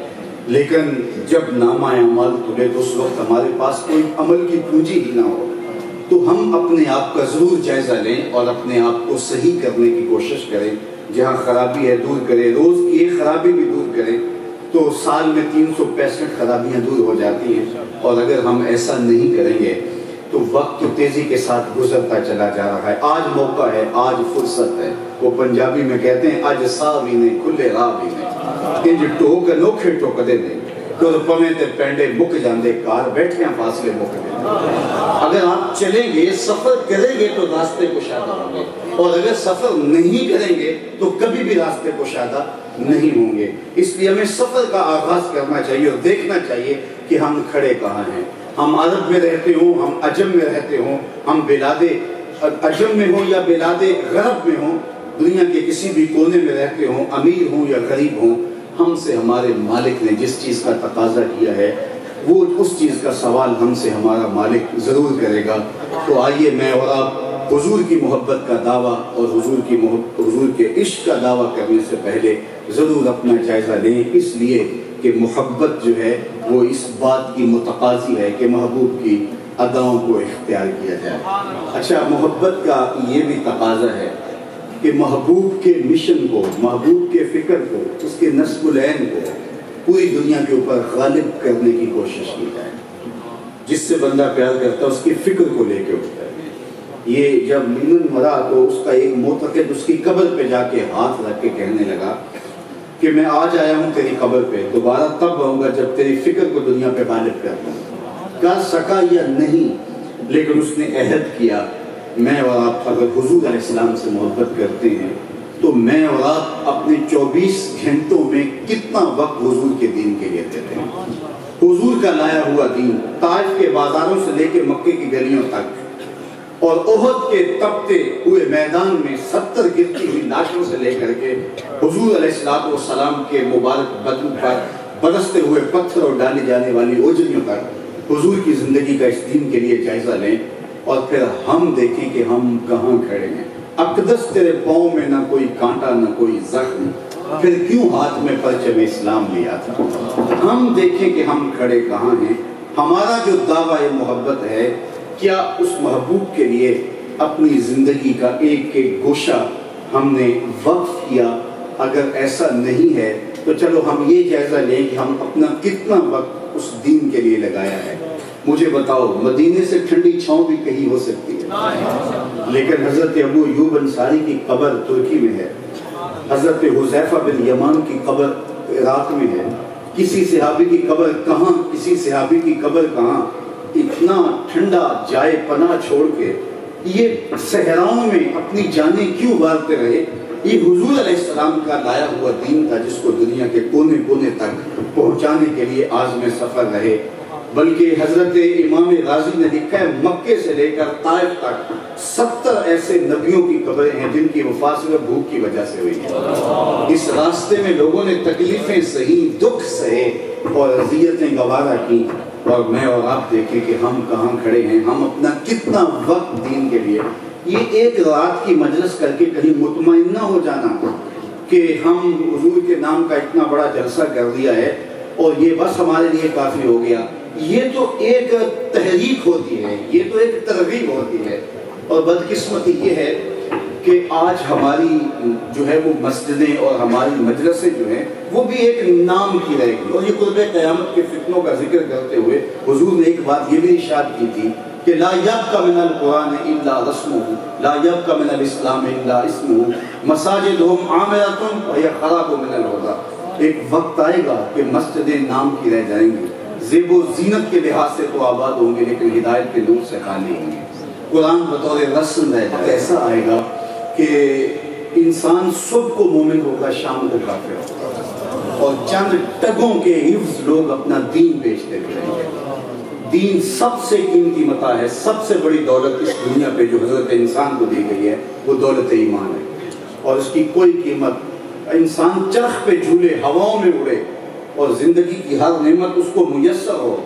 لیکن جب نامہ اعمال تلے تو اس وقت ہمارے پاس کوئی عمل کی پونجی ہی نہ ہو، تو ہم اپنے آپ کا ضرور جائزہ لیں اور اپنے آپ کو صحیح کرنے کی کوشش کریں، جہاں خرابی ہے دور کریں، روز کی ایک خرابی بھی دور کریں تو سال میں 365 خرابیاں دور ہو جاتی ہیں، اور اگر ہم ایسا نہیں کریں گے تو وقت تیزی کے ساتھ گزرتا چلا جا رہا ہے۔ آج موقع ہے، آج فرصت ہے، وہ پنجابی میں کہتے ہیں آج ساوی نے کھلے راہ بھی نے، انج ٹوک انوکھے ٹوکدے نے تو پویں تے پینڈے مک جاندے کار بیٹھیاں فاصلے مک دے۔ اگر آپ چلیں گے، سفر کریں گے تو راستے کشادہ ہوں گے، اور اگر سفر نہیں کریں گے تو کبھی بھی راستے کشادہ نہیں ہوں گے۔ اس لیے ہمیں سفر کا آغاز کرنا چاہیے اور دیکھنا چاہیے کہ ہم کھڑے کہاں ہیں۔ ہم عرب میں رہتے ہوں، ہم عجم میں رہتے ہوں، ہم بلاد عجم میں ہوں یا بلاد غرب میں ہوں، دنیا کے کسی بھی کونے میں رہتے ہوں، امیر ہوں یا غریب ہوں، ہم سے ہمارے مالک نے جس چیز کا تقاضا کیا ہے وہ اس چیز کا سوال ہم سے ہمارا مالک ضرور کرے گا۔ تو آئیے میں اور آپ حضور کی محبت کا دعویٰ اور حضور کے عشق کا دعویٰ کرنے سے پہلے ضرور اپنا جائزہ لیں، اس لیے کہ محبت جو ہے وہ اس بات کی متقاضی ہے کہ محبوب کی اداؤں کو اختیار کیا جائے۔ اچھا، محبت کا یہ بھی تقاضا ہے کہ محبوب کے مشن کو، محبوب کے فکر کو، اس کے نسب العین کو پوری دنیا کے اوپر غالب کرنے کی کوشش کی جائے۔ جس سے بندہ پیار کرتا ہے اس کی فکر کو لے کے اٹھتا ہے۔ یہ جب لینن مرا تو اس کا ایک معتقد اس کی قبر پہ جا کے ہاتھ رکھ کے کہنے لگا کہ میں آج آیا ہوں تیری قبر پہ، دوبارہ تب آؤں گا جب تیری فکر کو دنیا پہ غالب کر دوں۔ کر سکا یا نہیں، لیکن اس نے عہد کیا میں اور آپ اگر حضور علیہ السلام سے محبت کرتے ہیں تو میں اور آپ اپنے 24 گھنٹوں میں کتنا وقت حضور کے دین کے لیے دیتے ہیں۔ حضور کا لایا ہوا دین طائف کے بازاروں سے لے کے مکے کی گلیوں تک، اور احد کے تپتے ہوئے میدان میں 70 گرتی ہوئی لاشوں سے لے کر کے حضور علیہ السلام کے مبارک بدن پر برستے ہوئے پتھر اور ڈالی جانے والی اوجریوں تک حضور کی زندگی کا اس دین کے لیے جائزہ لیں، اور پھر ہم دیکھیں کہ ہم کہاں کھڑے ہیں۔ اقدس تیرے پاؤں میں نہ کوئی کانٹا نہ کوئی زخم، پھر کیوں ہاتھ میں پرچم اسلام لیا تھا۔ ہم دیکھیں کہ ہم کھڑے کہاں ہیں، ہمارا جو دعویٰ محبت ہے کیا اس محبوب کے لیے اپنی زندگی کا ایک ایک گوشہ ہم نے وقف کیا؟ اگر ایسا نہیں ہے تو چلو ہم یہ جائزہ لیں کہ ہم اپنا کتنا وقت اس دین کے لیے لگایا ہے۔ مجھے بتاؤ، مدینے سے ٹھنڈی چھاؤں بھی کہیں ہو سکتی ہے، لیکن حضرت ابو ایوب انصاری کی قبر ترکی میں ہے، حضرت حذیفہ بن یمان کی قبر عراق میں ہے، کسی صحابی کی قبر کہاں، کسی صحابی کی قبر کہاں۔ اتنا ٹھنڈا جائے پناہ چھوڑ کے یہ صحراؤں میں اپنی جانیں کیوں گارتے رہے؟ یہ حضور علیہ السلام کا لایا ہوا دین تھا جس کو دنیا کے کونے کونے تک پہنچانے کے لیے عازم سفر رہے۔ بلکہ حضرت امام غازی نے لکھا ہے مکے سے لے کر طائف تک 70 ایسے نبیوں کی قبریں ہیں جن کی وفات صرف بھوک کی وجہ سے ہوئی ہے۔ اس راستے میں لوگوں نے تکلیفیں سہی، دکھ سہے اور اذیتیں گوارا کی، اور میں اور آپ دیکھیں کہ ہم کہاں کھڑے ہیں، ہم اپنا کتنا وقت دین کے لیے۔ یہ ایک رات کی مجلس کر کے کہیں مطمئن نہ ہو جانا کہ ہم حضور کے نام کا اتنا بڑا جلسہ کر دیا ہے اور یہ بس ہمارے لیے کافی ہو گیا۔ یہ تو ایک تحریک ہوتی ہے، یہ تو ایک ترغیب ہوتی ہے، اور بدقسمتی یہ ہے کہ آج ہماری جو ہے وہ مسجدیں اور ہماری مجلسیں جو ہیں وہ بھی ایک نام کی رہ گئی۔ اور یہ قرب قیامت کے فتنوں کا ذکر کرتے ہوئے حضور نے ایک بات یہ بھی ارشاد کی تھی کہ لا یبقى من القرآن الا رسمه، لا يبقى من الاسلام الا اسمه، مساجدهم عامرة وهي خراب من الهدى۔ ایک وقت آئے گا کہ مسجدیں نام کی رہ جائیں گی، زیب و زینت کے لحاظ سے تو آباد ہوں گے لیکن ہدایت کے نور سے خالی ہوں گے۔ قرآن بطور رسم رہ جائے. ایسا آئے گا کہ انسان صبح کو مومن ہوگا، شام کو کافر ہوگا، اور چند ٹگوں کے حفظ لوگ اپنا دین بیچتے رہیں گے. دین سب سے قیمتی متاع ہے، سب سے بڑی دولت اس دنیا پہ جو حضرت انسان کو دی گئی ہے وہ دولت ایمان ہے، اور اس کی کوئی قیمت، انسان چرخ پہ جھولے، ہواؤں میں اڑے، اور زندگی کی ہر نعمت اس کو میسر ہو،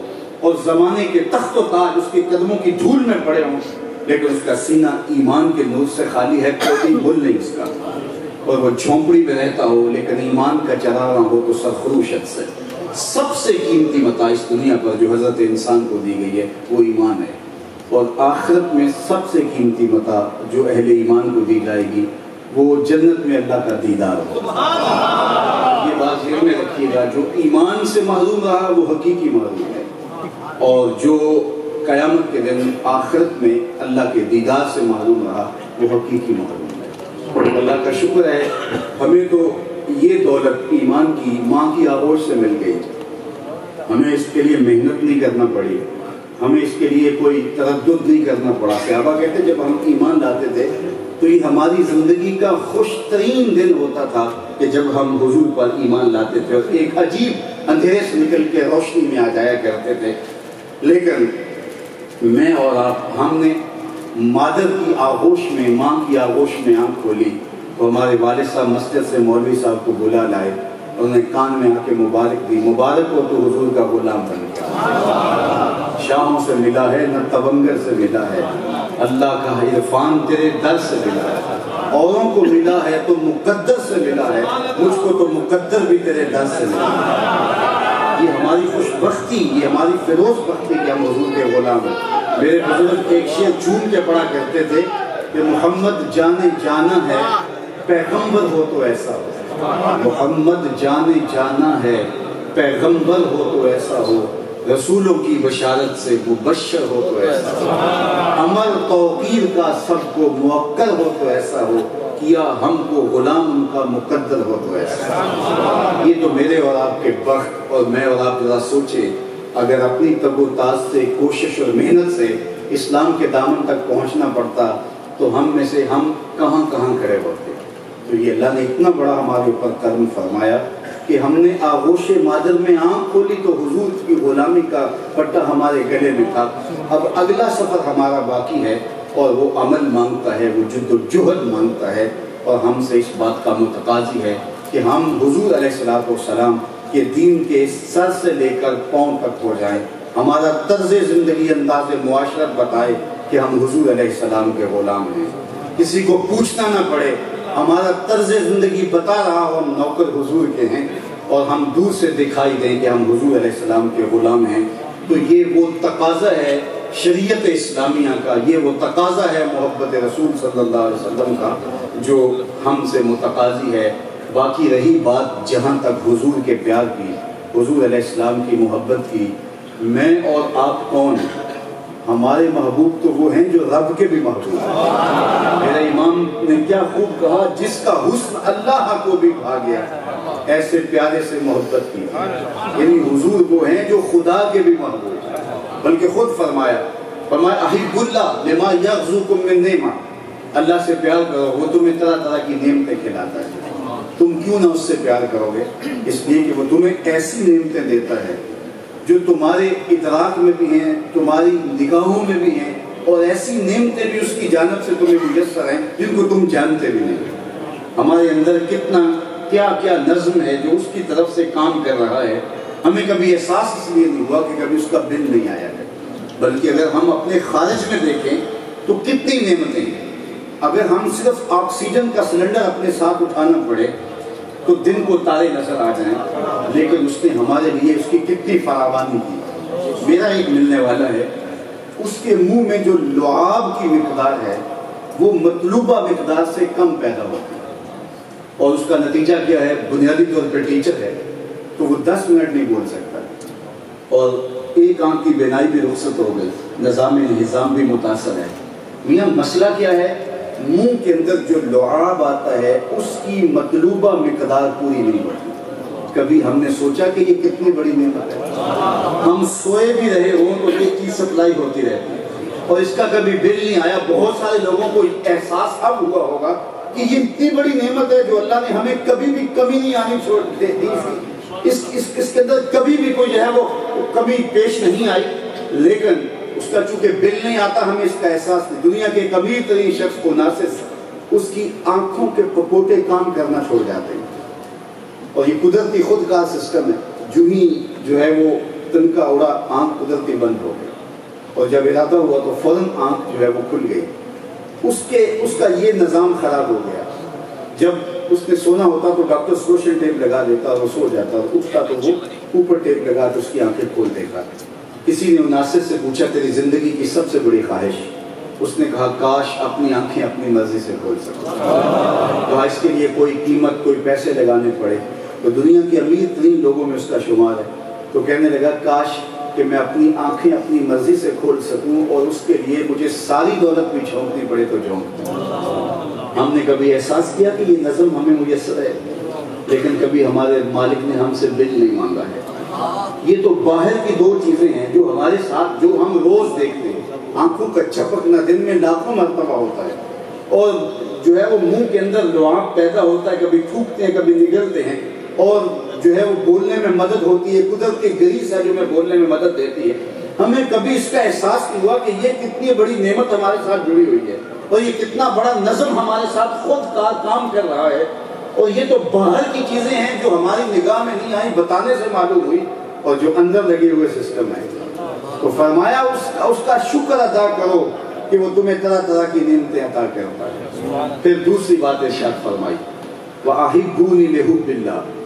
اور زمانے کے تخت و تاج اس کے قدموں کی دھول میں پڑے ہوں، لیکن اس کا سینہ ایمان کے نور سے خالی ہے، کوئی مل نہیں اس کا، اور وہ جھونپڑی میں رہتا ہو لیکن ایمان کا چراغاں ہو تو سرخروشت سے. سب سے قیمتی متاع اس دنیا پر جو حضرت انسان کو دی گئی ہے وہ ایمان ہے، اور آخرت میں سب سے قیمتی متاع جو اہل ایمان کو دی جائے گی وہ جنت میں اللہ کا دیدار ہو. یہ بات ذہن میں رکھیے گا، جو ایمان سے محروم رہا وہ حقیقی محروم ہے، اور جو قیامت کے دن آخرت میں اللہ کے دیدار سے محروم رہا وہ حقیقی محروم ہے. اللہ کا شکر ہے ہمیں تو یہ دولت ایمان کی ماں کی آغوش سے مل گئی، ہمیں اس کے لیے محنت نہیں کرنا پڑی، ہمیں اس کے لیے کوئی تردد نہیں کرنا پڑا. صحابہ کہتے جب ہم ایمان لاتے تھے تو یہ ہماری زندگی کا خوش ترین دن ہوتا تھا کہ جب ہم حضور پر ایمان لاتے تھے، اور ایک عجیب اندھیرے سے نکل کے روشنی میں آ جایا کرتے تھے. لیکن میں اور آپ، ہم نے مادر کی آغوش میں، ماں کی آغوش میں آنکھ کھولی تو ہمارے والد صاحب مسجد سے مولوی صاحب کو بلا لائے، انہوں نے کان میں آ کے مبارک دی، مبارک ہو تو حضور کا غلام بن گیا. شاہوں سے ملا ہے نہ تبنگر سے ملا ہے، اللہ کا عرفان تیرے در سے ملا ہے. اوروں کو ملا ہے تو مقدر سے ملا ہے، مجھ کو تو مقدر بھی تیرے در سے ملا ہے. یہ ہماری خوش بختی، یہ ہماری فیروز بختی کہ ہم حضور کے غلام ہیں. میرے بزرگ ایک شعر چون کے پڑھا کرتے تھے کہ محمد جانے جانا ہے پیغمبر ہو تو ایسا ہو، محمد جانے جانا ہے پیغمبر ہو تو ایسا ہو، رسولوں کی بشارت سے مبشر ہو تو ایسا ہو، امر توقیر کا سب کو موکر ہو تو ایسا ہو، کیا ہم کو غلام ان کا مقدر ہو تو ایسا ہو. یہ تو میرے اور آپ کے بخت، اور میں اور آپ ذرا سوچے اگر اپنی تب و تاز سے، کوشش اور محنت سے اسلام کے دامن تک پہنچنا پڑتا تو ہم میں سے ہم کہاں کہاں کھڑے ہوتے. تو یہ اللہ نے اتنا بڑا ہمارے اوپر کرم فرمایا کہ ہم نے آغوش مادر میں آنکھ کھولی تو حضور کی غلامی کا پٹا ہمارے گلے میں تھا. اب اگلا سفر ہمارا باقی ہے، اور وہ عمل مانگتا ہے، وہ جد و جہد مانگتا ہے، اور ہم سے اس بات کا متقاضی ہے کہ ہم حضور علیہ السلام کے دین کے سر سے لے کر پاؤں تک ہو جائیں. ہمارا طرز زندگی، انداز معاشرت بتائے کہ ہم حضور علیہ السلام کے غلام ہیں، کسی کو پوچھنا نہ پڑے. ہمارا طرز زندگی بتا رہا ہو ہم نوکر حضور کے ہیں، اور ہم دور سے دکھائی دیں کہ ہم حضور علیہ السلام کے غلام ہیں. تو یہ وہ تقاضا ہے شریعت اسلامیہ کا، یہ وہ تقاضا ہے محبت رسول صلی اللہ علیہ وسلم کا جو ہم سے متقاضی ہے. باقی رہی بات جہاں تک حضور کے پیار کی، حضور علیہ السلام کی محبت کی، میں اور آپ کون ہیں؟ ہمارے محبوب تو وہ ہیں جو رب کے بھی محبوب ہیں. میرا امام نے کیا خوب کہا، جس کا حسن اللہ کو بھی بھا گیا، ایسے پیارے سے محبت کی. یعنی حضور وہ ہیں جو خدا کے بھی محبوب ہیں. بلکہ خود فرمایا احب اللہ لما یغزوکم من نعمہ، اللہ سے پیار کرو، وہ تمہیں طرح طرح کی نعمتیں کھلاتا ہے. تم کیوں نہ اس سے پیار کرو گے؟ اس لیے کہ وہ تمہیں ایسی نعمتیں دیتا ہے جو تمہارے ادراک میں بھی ہیں، تمہاری نگاہوں میں بھی ہیں، اور ایسی نعمتیں بھی اس کی جانب سے تمہیں میسر ہیں جن کو تم جانتے بھی نہیں. ہمارے اندر کتنا کیا کیا نظم ہے جو اس کی طرف سے کام کر رہا ہے. ہمیں کبھی احساس اس لیے نہیں ہوا کہ کبھی اس کا بل نہیں آیا ہے، بلکہ اگر ہم اپنے خارج میں دیکھیں تو کتنی نعمتیں ہیں. اگر ہم صرف آکسیجن کا سلنڈر اپنے ساتھ اٹھانا پڑے تو دن کو تارے نظر آ جائیں، لیکن اس نے ہمارے لیے اس کی کتنی فراوانی کی. میرا ایک ملنے والا ہے، اس کے منہ میں جو لعاب کی مقدار ہے وہ مطلوبہ مقدار سے کم پیدا ہوتی ہے، اور اس کا نتیجہ کیا ہے؟ بنیادی طور پر ٹیچر ہے تو وہ 10 منٹ نہیں بول سکتا، اور ایک آنکھ کی بینائی بھی رخصت ہو گئی، نظام بھی متاثر ہے. میاں مسئلہ کیا ہے؟ منہ کے اندر جو لعاب آتا ہے اس کی مطلوبہ مقدار پوری نہیں ہوتی. کبھی ہم نے سوچا کہ یہ کتنی بڑی نعمت ہے؟ ہم سوئے بھی رہے ہوں تو یہ چیز سپلائی ہوتی رہتی ہے، اور اس کا کبھی بل نہیں آیا. بہت سارے لوگوں کو احساس اب ہوا ہوگا کہ یہ اتنی بڑی نعمت ہے جو اللہ نے ہمیں کبھی بھی کمی نہیں آنی چھوڑ دی. اس کے اندر کبھی بھی کوئی جو ہے وہ کمی پیش نہیں آئی, لیکن اس کا چونکہ بل نہیں آتا ہمیں اس کا احساس نہیں. دنیا کے ایک امیر ترین شخص کو ناصر اس کی آنکھوں کے پپوٹے کام کرنا چھوڑ جاتے ہیں, اور یہ قدرتی خود کا سسٹم ہے. جو ہی جو ہے وہ تنکا اڑا آنکھ قدرتی بند ہو گئی, اور جب ارادہ ہوا تو فوراً آنکھ جو ہے وہ کھل گئی. اس کا یہ نظام خراب ہو گیا. جب اس نے سونا ہوتا تو ڈاکٹر سوشل ٹیپ لگا دیتا اور وہ سو جاتا, اور اٹھتا تو وہ اوپر ٹیپ لگا تو اس کی آنکھیں کھول دیتا. کسی نے ناصر سے پوچھا تیری زندگی کی سب سے بڑی خواہش؟ اس نے کہا کاش اپنی آنکھیں اپنی مرضی سے کھول سکتا. کہا اس کے لیے کوئی قیمت کوئی پیسے لگانے پڑے. تو دنیا کے امیر ترین لوگوں میں اس کا شمار ہے. تو کہنے لگا کاش کہ میں اپنی آنکھیں اپنی مرضی سے کھول سکوں, اور اس کے لیے مجھے ساری دولت بھی جھونکنی پڑے تو جھونک دوں. ہم نے کبھی احساس کیا کہ یہ نظم ہمیں میسر ہے, لیکن کبھی ہمارے مالک نے ہم سے بل نہیں مانگا ہے. یہ تو باہر کی دو چیزیں ہیں جو ہمارے ساتھ, جو ہم روز دیکھتے ہیں. آنکھوں کا چپکنا دن میں لاکھوں مرتبہ ہوتا ہے, اور جو ہے وہ منہ کے اندر لعاب پیدا ہوتا ہے, کبھی تھوکتے ہیں کبھی نگلتے ہیں, اور جو ہے وہ بولنے میں مدد ہوتی ہے. قدرت کی گریز ہے جو میں بولنے میں مدد دیتی ہے. ہمیں کبھی اس کا احساس نہیں ہوا کہ یہ کتنی بڑی نعمت ہمارے ساتھ جڑی ہوئی ہے, اور یہ کتنا بڑا نظم ہمارے ساتھ خود کام کر رہا ہے. اور یہ تو باہر کی چیزیں ہیں جو ہماری نگاہ میں نہیں آئی, بتانے سے معلوم ہوئی, اور جو اندر لگے ہوئے سسٹم ہے. تو فرمایا اس کا شکر ادا کرو کہ وہ تمہیں طرح طرح کی نعمتیں عطا کرتا ہے. پھر دوسری بات ارشاد فرمائی وَأَحِبُّونِي لِحُبِّ اللَّهِ,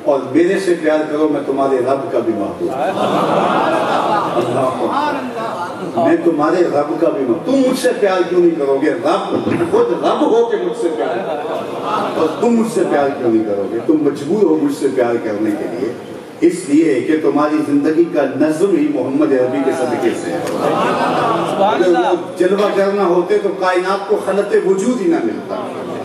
اور میرے سے پیار کرو میں تمہارے رب کا بھی محبوب ہوں. میں تمہارے رب کا بھی محبوب. تم مجھ سے پیار کیوں نہیں کرو گے؟ رب خود رب ہو کے مجھ سے پیار کرو, اور تم مجھ سے پیار کیوں نہیں کرو گے؟ تم مجبور ہو مجھ سے پیار کرنے کے لیے, اس لیے کہ تمہاری زندگی کا نظم ہی محمد عربی کے صدقے سے ہے. اگر وہ جلوہ کرنا ہوتے تو کائنات کو خلط وجود ہی نہ ملتا.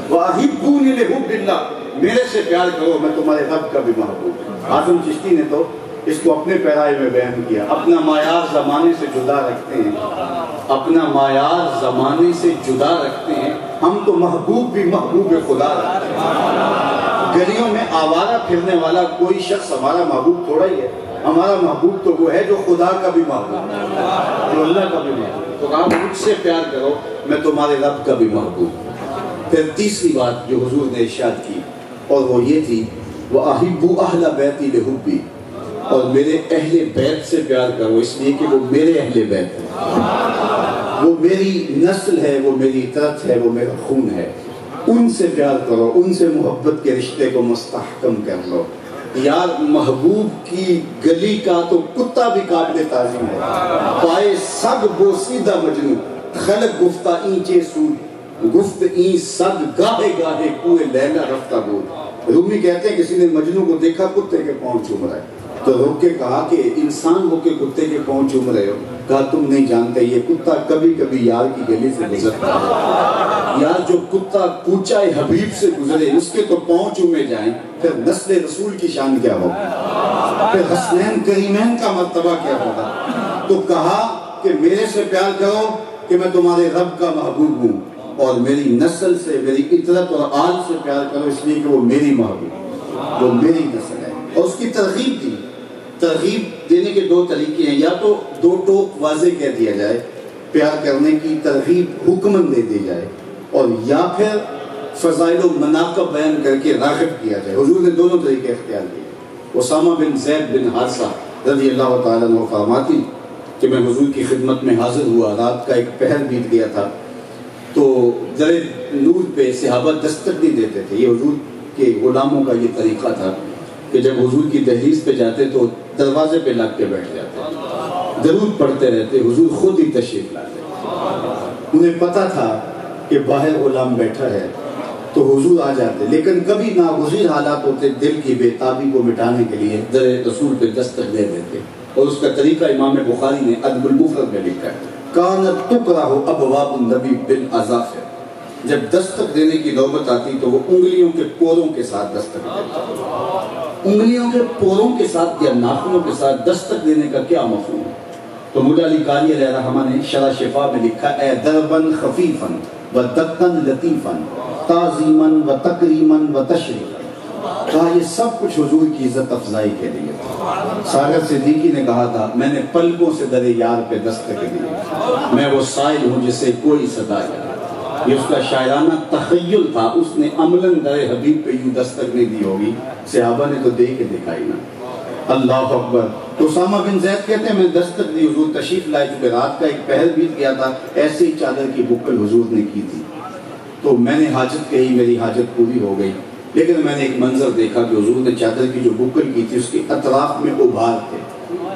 وَأَحِبُّونِي لِحُبِّ اللَّهِ, میرے سے پیار کرو میں تمہارے رب کا بھی محبوب ہوں. اعظم چشتی نے تو اس کو اپنے پیرائے میں بیان کیا. اپنا معیار زمانے سے جدا رکھتے ہیں, اپنا معیار زمانے سے جدا رکھتے ہیں. ہم تو محبوب بھی محبوب خدا رکھتے ہیں. گلیوں میں آوارہ پھرنے والا کوئی شخص ہمارا محبوب تھوڑا ہی ہے. ہمارا محبوب تو وہ ہے جو خدا کا بھی محبوب ہے, جو اللہ کا بھی محبوب ہے. تو آپ مجھ سے پیار کرو میں تمہارے رب کا بھی محبوب ہوں. پھر تیسری بات جو حضور نے ارشاد کی, اور وہ یہ تھی وَأَحِبُّ أَهْلَ بَيْتِي لِحُبِّي, اور میرے اہل بیت سے پیار کرو اس لیے کہ وہ میرے اہل بیت ہیں, وہ میری نسل ہے, وہ میری طرف ہے, وہ میرا خون ہے. ان سے پیار کرو, ان سے محبت کے رشتے کو مستحکم کر لو. یار محبوب کی گلی کا تو کتا بھی قابل تعظیم ہے. پائے سگ بوسیدہ مجنو خلق گفتہ اینچے سود, گفت این سگ گاہے گاہے کوئے لیلا رفتہ بود. رومی کہتے ہیں کسی نے مجنو کو دیکھا کتے کے پاؤں چوم رہا ہے, تو روک کے کہا کہ انسان ہو کے کتے کے پاؤں چوم رہے ہو. کہا تم نہیں جانتے یہ کتا کبھی کبھی یار کی گلی سے گزرتا ہے. یار جو کتا کوچہ حبیب سے گزرے اس کے تو پاؤں چومے جائیں, پھر نسل رسول کی شان کیا ہوگا, پھر حسنین کریمین کا مرتبہ کیا ہوگا. تو کہا کہ میرے سے پیار کرو کہ میں تمہارے رب کا محبوب ہوں, اور میری نسل سے میری اطرت اور آل سے پیار کرو اس لیے کہ وہ میری محبوب, وہ میری نسل ہے. اور اس کی ترغیب دی. ترغیب دینے کے دو طریقے ہیں, یا تو دو ٹوک واضح کہہ دیا جائے, پیار کرنے کی ترغیب حکمن دے دی جائے, اور یا پھر فضائل و مناقب بیان کر کے راغب کیا جائے. حضور نے دونوں طریقے اختیار کیے. اسامہ بن زید بن حارثہ رضی اللہ تعالیٰ عنہ فرماتی کہ میں حضور کی خدمت میں حاضر ہوا, رات کا ایک پہر بیت گیا تھا, تو در نور پہ صحابہ دستک نہیں دیتے تھے. یہ حضور کے غلاموں کا یہ طریقہ تھا کہ جب حضور کی دہلیز پہ جاتے تو دروازے پہ لگ کے بیٹھ جاتے, ضرور پڑھتے رہتے. حضور خود ہی تشریف لاتے. انہیں پتا تھا کہ باہر غلام بیٹھا ہے تو حضور آ جاتے, لیکن کبھی ناگزیر حالات ہوتے, دل کی بے تابی کو مٹانے کے لیے در رسول پہ دستک دے دیتے. اور اس کا طریقہ امام بخاری نے ادب المفرد میں لکھا ہے, کانت تقرأ ابواب النبی بالاظافر. جب دستک دینے کی نوبت آتی تو وہ انگلیوں کے پوروں کے ساتھ دستک دیتا. انگلیوں کے پوروں کے ساتھ یا ناخنوں کے ساتھ دستک دینے کا کیا مفہوم ہے؟ تو مولا علی قاری علیہ الرحمہ نے شرح شفا میں لکھا اے دربن خفیفن و دقن لطیفن تعظیمن و تکریمن و تشریفن، کہا یہ سب کچھ حضور کی عزت افزائی کے لیے تھا۔ ساغر صدیقی نے کہا تھا میں نے پلکوں سے در یار پہ دستک دی، میں وہ سائل ہوں جسے کوئی صدا کرے۔ یہ اس کا شاعرانہ تخیل تھا، اس نے عملاً در حبیب پہ یوں دستک نہیں دی ہوگی، صحابہ نے تو دے کے دکھائی نا۔ اللہ اکبر۔ تو اسامہ بن زید کہتے ہیں میں دستک دی، حضور تشریف لائے، چونکہ رات کا ایک پہر بیت گیا تھا، ایسے ہی چادر کی بکل حضور نے کی تھی، تو میں نے حاجت کہی، میری حاجت پوری ہو گئی، لیکن میں نے ایک منظر دیکھا کہ حضور نے چادر کی جو بکل کی تھی اس کے اطراف میں ابھار تھے،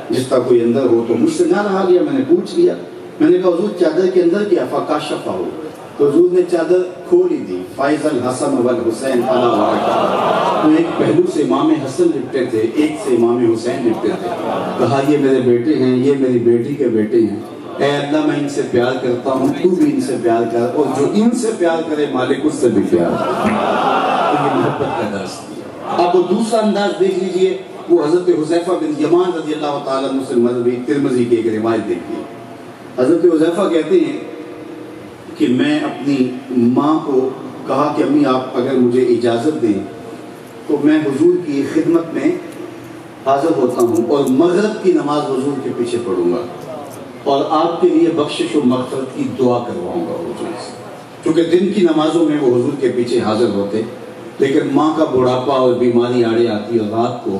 جس طرح کوئی اندر ہو تو مجھ سے نہ رہا گیا، میں نے پوچھ لیا، میں نے کہا حضور چادر کے اندر کیا؟ فکاشفہ ہو، تو حضور نے چادر کھولی دی، فائز الحسن والحسین علی ورقہ، تو ایک پہلو سے امام حسن لپٹے تھے، ایک سے امام حسین لپٹے تھے، کہا یہ میرے بیٹے ہیں، یہ میری بیٹی کے بیٹے ہیں، اے اللہ میں ان سے پیار کرتا ہوں، تو بھی ان سے پیار کر، اور جو ان سے پیار کرے مالک اس سے بھی پیار کر۔ تو یہ محبت کا درس دیا۔ اب وہ دوسرا انداز دیکھ لیجئے، وہ حضرت حذیفہ بن یمان رضی اللہ تعالیٰ عنہ سے مروی ترمذی کی ایک روایت دیکھیے۔ حضرت حذیفہ کہتے ہیں کہ میں اپنی ماں کو کہا کہ امی آپ اگر مجھے اجازت دیں تو میں حضور کی خدمت میں حاضر ہوتا ہوں اور مغرب کی نماز حضور کے پیچھے پڑھوں گا اور آپ کے لیے بخشش و مغفرت کی دعا کرواؤں گا حضور سے، کیونکہ دن کی نمازوں میں وہ حضور کے پیچھے حاضر ہوتے، لیکن ماں کا بڑھاپا اور بیماری آڑے آتی اور رات کو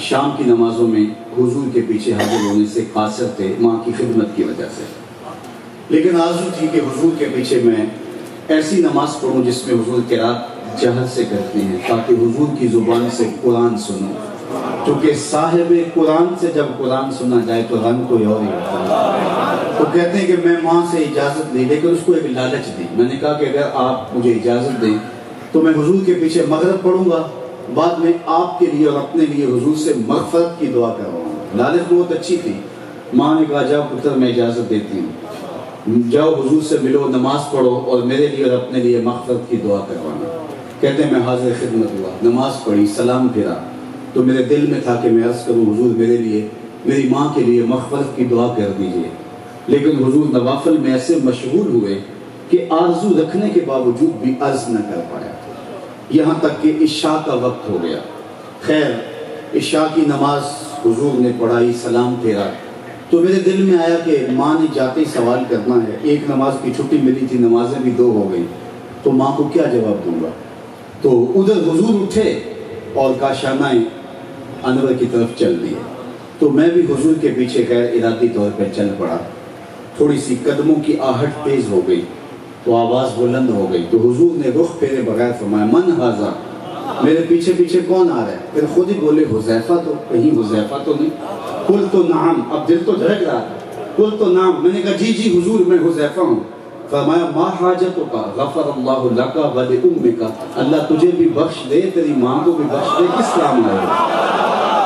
شام کی نمازوں میں حضور کے پیچھے حاضر ہونے سے قاصر تھے ماں کی خدمت کی وجہ سے، لیکن آرزو تھی کہ حضور کے پیچھے میں ایسی نماز پڑھوں جس میں حضور قرات جہر سے کرتے ہیں تاکہ حضور کی زبان سے قرآن سنوں، کیونکہ صاحب قرآن سے جب قرآن سنا جائے تو رنگ کوئی اور ہی ہوتا ہے۔ تو کہتے ہیں کہ میں ماں سے اجازت لی، لیکن اس کو ایک لالچ دی، میں نے کہا کہ اگر آپ مجھے اجازت دیں تو میں حضور کے پیچھے مغرب پڑھوں گا، بعد میں آپ کے لیے اور اپنے لیے حضور سے مغفرت کی دعا کرواؤں گا۔ لالچ بہت اچھی تھی۔ ماں نے کہا جاؤ پتر میں اجازت دیتی ہوں، جاؤ حضور سے ملو، نماز پڑھو اور میرے لیے اور اپنے لیے مغفرت کی دعا کروانا۔ کہتے ہیں میں حاضر خدمت ہوا، نماز پڑھی، سلام پھرا، تو میرے دل میں تھا کہ میں عرض کروں حضور میرے لیے، میری ماں کے لیے مغفرت کی دعا کر دیجئے، لیکن حضور نوافل میں ایسے مشغول ہوئے کہ آرزو رکھنے کے باوجود بھی عرض نہ کر پایا، یہاں تک کہ عشاء کا وقت ہو گیا۔ خیر عشاء کی نماز حضور نے پڑھائی، سلام پھیرا، تو میرے دل میں آیا کہ ماں نے جاتے ہی سوال کرنا ہے، ایک نماز کی چھٹی ملی تھی، نمازیں بھی 2 ہو گئی، تو ماں کو کیا جواب دوں گا؟ تو ادھر حضور اٹھے اور کاشانہ انور کی طرف چل دیے، تو میں بھی حضور کے پیچھے غیر ارادی طور پہ چل پڑا، تھوڑی سی قدموں کی آہٹ تیز ہو گئی تو آواز بلند ہو گئی، تو حضور نے رخ پھیرے بغیر فرمایا من ھذا، میرے پیچھے پیچھے کون آ رہا ہے؟ پھر خود ہی بولے حذیفہ، تو کہیں حذیفہ تو نہیں؟ قل تو نعم، اب دل تو دھڑک رہا تھا، قل تو نعم، میں نے کہا جی حضور میں حذیفہ ہوں۔ فرمایا ما حاجتک غفر اللہ لک ولامک، اللہ تجھے بھی بخش دے، تیری ماں کو بھی بخش دے، کس کام آئے گا؟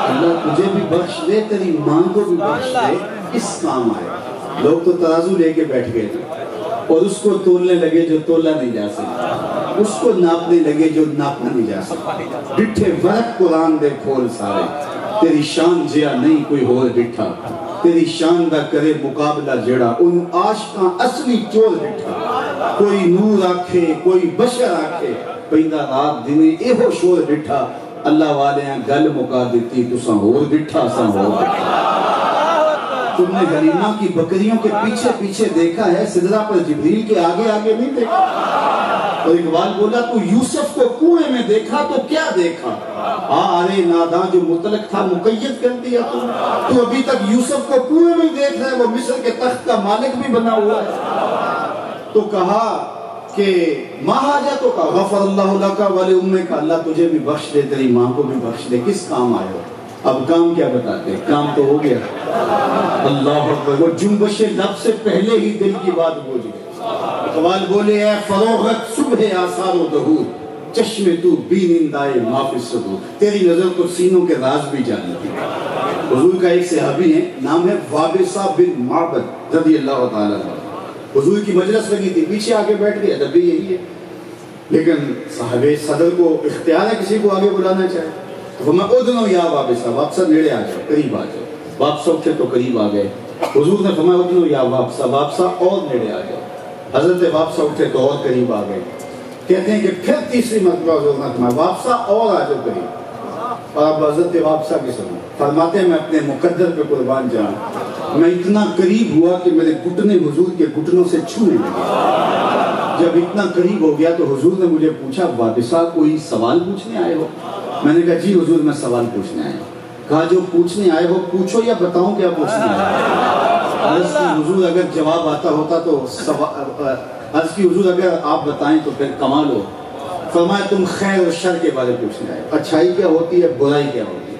اللہ تجھے بھی بخش دے، تیری ماں کو بھی بخش دے، کس کام آئے گا؟ لوگ تو ترازو لے کے بیٹھ گئے تھے اور اس کو تولنے لگے جو تولا نہیں جا سکتا، اس کو ناپنے لگے جو ناپنا نہیں جا سکتا۔ ڈٹھے ورق قرآن دے کھول سارے، تیری شان جیا نہیں کوئی ہور ڈٹھا، تیری شان دا کرے مقابلہ جڑا، ان عاشقاں اصلی چور ڈٹھا، کوئی نور آکھے کوئی بشر آکھے، پیدا رات دنے ایہو شور ڈٹھا، اللہ والے ہیں گل مکا دیتی تساں ہور ڈٹھا ساں ہور ڈٹھا۔ تم نے حلیمہ کی بکریوں کے پیچھے پیچھے دیکھا ہے، سدرہ پر جبریل کے آگے آگے نہیں دیکھا۔ اور اقبال بولا تو یوسف کو کنویں میں دیکھا تو کیا دیکھا، ارے ناداں جو مطلق تھا مقید کر دیا تو ابھی تک یوسف کو کنویں میں دیکھ رہا ہے، وہ مصر کے تخت کا مالک بھی بنا ہوا ہے۔ تو کہا کہ ما حاجتک غفر اللہ لک ولامک، اللہ تجھے بھی بخش دے، تیری ماں کو بھی بخش دے، کس کام آئے ہو؟ اب کام کیا بتاتے، کام تو ہو گیا۔ اللہ اکبر، وہ جنبش لب سے پہلے ہی دل کی بات بوجھ گئے۔ اقبال بولے اے فروغت صبح آثار و ظہور، چشم تو بینندائے ما فی الصدور، تیری نظر تو سینوں کے راز بھی جانتی ہے۔ حضور کا ایک صحابی ہے، نام ہے وابصہ بن معبد رضی اللہ تعالیٰ عنہ، حضور کی مجلس لگی تھی، پیچھے آگے بیٹھ گئے، ادب بھی یہی ہے، لیکن صاحب صدر کو اختیار ہے کسی کو آگے بلانا چاہے، تو میں ادنو یا وابصہ، وابصہ نیڑے آ جاؤ، قریب آ جاؤ، وابصہ اٹھے تو قریب آ گئے، حضور نے فرمایا اٹھو یا واپسا، واپسا اور نیڑے آ گئے۔ حضرت واپسا اٹھے تو اور قریب آ گئے۔ کہتے ہیں کہ پھر تیسری مرتبہ حضور نے فرمایا واپسا اور آ جاؤ قریب۔ اور اب حضرت واپسا کی سنو، فرماتے ہیں میں اپنے مقدر پہ قربان جاؤں، میں اتنا قریب ہوا کہ میرے گھٹنے حضور کے گھٹنوں سے چھونے لگے۔ جب اتنا قریب ہو گیا تو حضور نے مجھے پوچھا واپسا کوئی سوال پوچھنے آئے ہو؟ میں نے کہا جی حضور میں سوال پوچھنے آئے ہوں۔ کہا جو پوچھنے آئے ہو پوچھو یا بتاؤں کیا پوچھنے آئے ہو؟ عرض کی حضور اگر جواب آتا ہوتا تو عرض کی حضور اگر آپ بتائیں تو پھر کمال ہو۔ فرمایا تم خیر اور شر کے بارے پوچھنے آئے، اچھائی کیا ہوتی ہے برائی کیا ہوتی ہے؟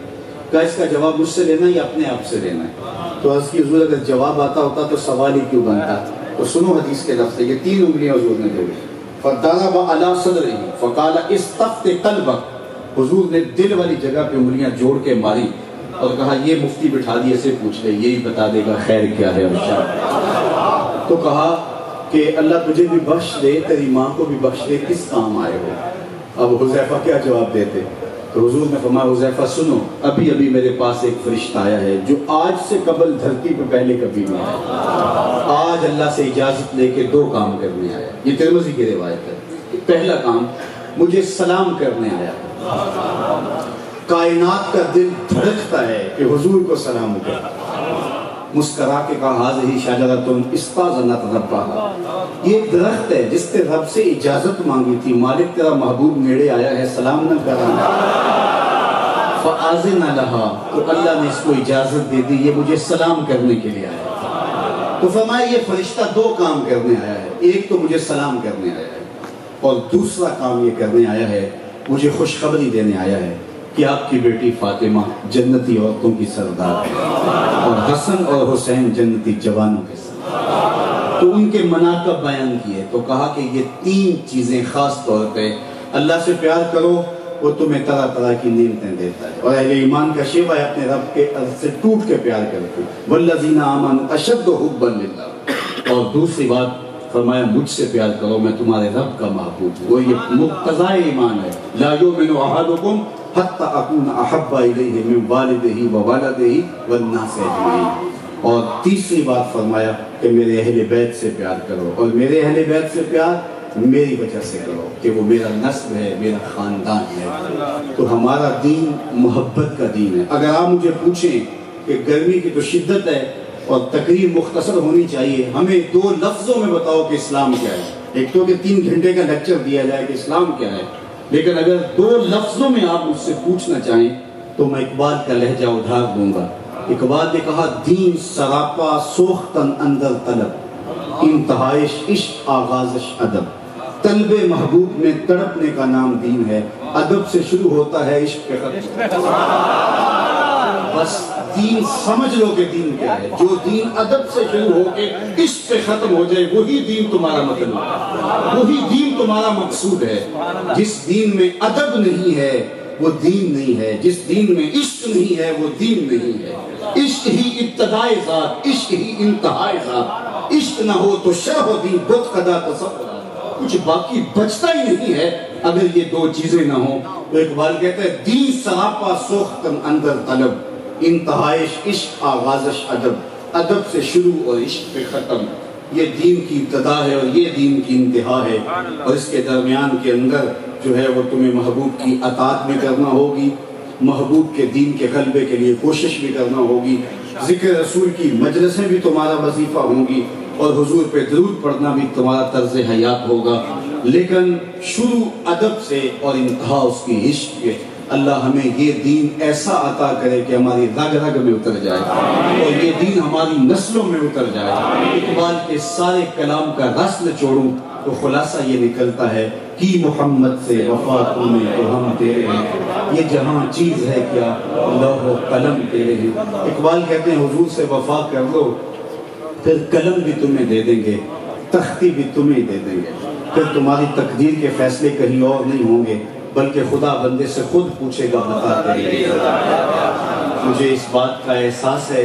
کہا اس کا جواب مجھ سے لینا ہے یا اپنے آپ سے لینا ہے؟ تو عرض کی حضور اگر جواب آتا ہوتا تو سوال ہی کیوں بنتا؟ تو سنو حدیث کے لفظ، یہ 3 انگلیاں حضور نے جوڑی، فضرب علی صدرہ فقال استفت قلبک، حضور نے دل والی جگہ پہ انگلیاں جوڑ کے ماری اور کہا یہ مفتی بٹھا دیے سے پوچھ لے، یہی بتا دے گا خیر کیا ہے اور شر۔ تو کہا کہ اللہ تجھے بھی بخش دے، تیری ماں کو بھی بخش دے، کس کام آئے ہو؟ اب حذیفہ کیا جواب دیتے؟ تو حضور نے فرمایا حذیفہ سنو، ابھی ابھی میرے پاس ایک فرشتہ آیا ہے جو آج سے قبل دھرتی پہ پہلے کبھی نہیں آیا۔ آج اللہ سے اجازت لے کے 2 کام کرنے آیا۔ یہ ترمذی کی روایت ہے۔ پہلا کام مجھے سلام کرنے آیا۔ کائنات کا دل دھڑکتا ہے کہ حضور کو سلام ہو گیا۔ مسکرا کے کہا حاضر شجرۃ استاذنت ربھا، یہ ایک درخت ہے جس نے رب سے اجازت مانگی تھی، مالک تیرا محبوب نیڑے آیا ہے سلام نہ کرانا، فآذن لہا، تو اللہ نے اس کو اجازت دے دی، یہ مجھے سلام کرنے کے لیے آیا۔ تو فرمایا یہ فرشتہ 2 کام کرنے آیا ہے، ایک تو مجھے سلام کرنے آیا ہے اور دوسرا کام یہ کرنے آیا ہے مجھے خوشخبری دینے آیا ہے کہ آپ کی بیٹی فاطمہ جنتی عورتوں کی سردار ہے اور حسن اور حسین جنتی جوانوں کے سردار۔ تو ان کے مناقب بیان کیے تو کہا کہ یہ 3 چیزیں خاص طور پہ اللہ سے پیار کرو، وہ تمہیں طرح طرح کی نعمتیں دیتا ہے، اور اہل ایمان کا شیوہ ہے اپنے رب کے عرض سے ٹوٹ کے پیار کرتے، والذین آمنوا اشد حبا للہ۔ اور دوسری بات فرمایا مجھ سے پیار کرو، میں تمہارے رب کا محبوب ہوں، وہ یہ مقتضائے ایمان ہے، لا یؤمن احدکم حتی اکون احب الیہ من والدہ وولدہ والناس اجمعین۔ اور تیسری بات فرمایا کہ میرے اہل بیت سے پیار کرو، اور میرے اہل بیت سے پیار میری وجہ سے کرو کہ وہ میرا نسب ہے، میرا خاندان ہے۔ تو ہمارا دین محبت کا دین ہے۔ اگر آپ مجھے پوچھیں کہ گرمی کی تو شدت ہے اور تقریر مختصر ہونی چاہیے، ہمیں 2 لفظوں میں بتاؤ کہ اسلام کیا ہے، ایک تو کہ 3 گھنٹے کا لیکچر دیا جائے کہ اسلام کیا ہے، لیکن اگر 2 لفظوں میں آپ مجھ سے پوچھنا چاہیں تو میں اقبال کا لہجہ ادھار دوں گا۔ اقبال نے کہا دین سراپا سوختن اندر طلب، انتہائش عشق آغازش ادب، طلب محبوب میں تڑپنے کا نام دین ہے، ادب سے شروع ہوتا ہے عشق پہ ختم۔ بس دین سمجھ لو کہ دین کیا ہے، جو دین ادب سے شروع ہو کے عشق پہ ختم ہو جائے وہی دین تمہارا مطلب ہے، وہی دین تمہارا مقصود ہے۔ جس دین میں ادب نہیں ہے وہ دین نہیں ہے، جس دین میں عشق نہیں ہے وہ دین نہیں ہے۔ عشق ہی ابتدائے ذات، عشق ہی انتہائے ذات، عشق نہ ہو تو شرح و دین بت قدا تصور، کچھ باقی بچتا ہی نہیں ہے اگر یہ 2 چیزیں نہ ہوں۔ تو اقبال کہتا ہے دین سراپا سوختن اندر طلب، انتہائش عشق آغازش ادب، ادب سے شروع اور عشق پہ ختم۔ یہ دین کی ابتدا ہے اور یہ دین کی انتہا ہے، اور اس کے درمیان کے اندر جو ہے وہ تمہیں محبوب کی اطاعت بھی کرنا ہوگی، محبوب کے دین کے غلبے کے لیے کوشش بھی کرنا ہوگی، ذکر رسول کی مجلسیں بھی تمہارا وظیفہ ہوں گی، اور حضور پہ درود پڑھنا بھی تمہارا طرز حیات ہوگا، لیکن شروع ادب سے اور انتہا اس کی عشق کے۔ اللہ ہمیں یہ دین ایسا عطا کرے کہ ہماری رگ رگ میں اتر جائے اور یہ دین ہماری نسلوں میں اتر جائے۔ اقبال کے سارے کلام کا رس نچوڑوں تو خلاصہ یہ نکلتا ہے کہ محمد سے وفا تمہیں تو ہم تیرے ہیں، یہ جہاں چیز ہے کیا لوح و قلم تیرے ہیں۔ اقبال کہتے ہیں حضور سے وفا کر لو پھر قلم بھی تمہیں دے دیں گے، تختی بھی تمہیں دے دیں گے، پھر تمہاری تقدیر کے فیصلے کہیں اور نہیں ہوں گے بلکہ خدا بندے سے خود پوچھے گا بتا تیرے۔ مجھے اس بات کا احساس ہے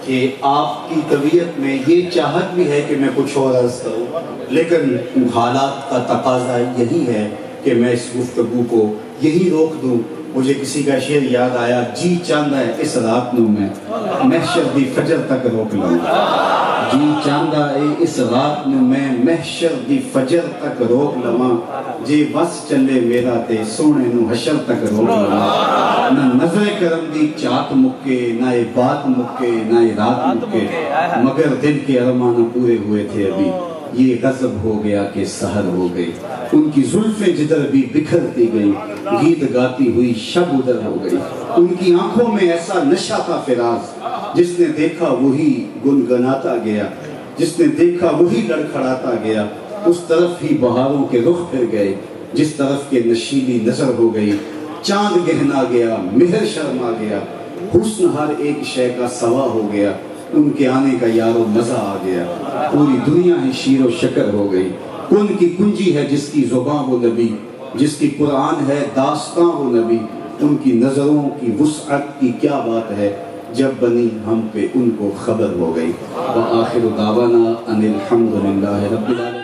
کہ آپ کی طبیعت میں یہ چاہت بھی ہے کہ میں کچھ اور عرض کروں، لیکن حالات کا تقاضا یہی ہے کہ میں اس گفتگو کو یہی روک دوں مجھے کسی کا شعر یاد آیا، جی چاندہ ہے اس رات نو میں محشر دی فجر تک روک لواں، جی چاندہ ہے اس رات نو میں محشر دی فجر تک روک لواں، جے بس چلے میرا تے سونے نو حشر تک روک لواں، نہ نظر کرم دی چات مکے، نہ بات مکے، نہ رات مکے، مگر دل کے ارمان پورے ہوئے تھے ابھی، یہ غضب ہو گیا کہ سحر ہو گئی، ان کی زلفیں جدھر بھی بکھرتی گئی، گیت گاتی ہوئی شب ادھر ہو گئی، ان کی آنکھوں میں ایسا نشہ تھا فراز، جس نے دیکھا وہی گنگناتا گیا، جس نے دیکھا وہی لڑکھڑاتا گیا، اس طرف ہی بہاروں کے رخ پھر گئے، جس طرف کے نشیلی نظر ہو گئی، چاند گہنا گیا، مہر شرما گیا، حسن ہر ایک شے کا سوا ہو گیا، ان کے آنے کا یارو مزہ آ گیا، پوری دنیا ہی شیر و شکر ہو گئی، کن کی کنجی ہے جس کی زبان وہ نبی، جس کی قرآن ہے داستان وہ نبی، ان کی نظروں کی وسعت کی کیا بات ہے، جب بنی ہم پہ ان کو خبر ہو گئی۔ وآخر دعوانا ان الحمدللہ رب العالمین۔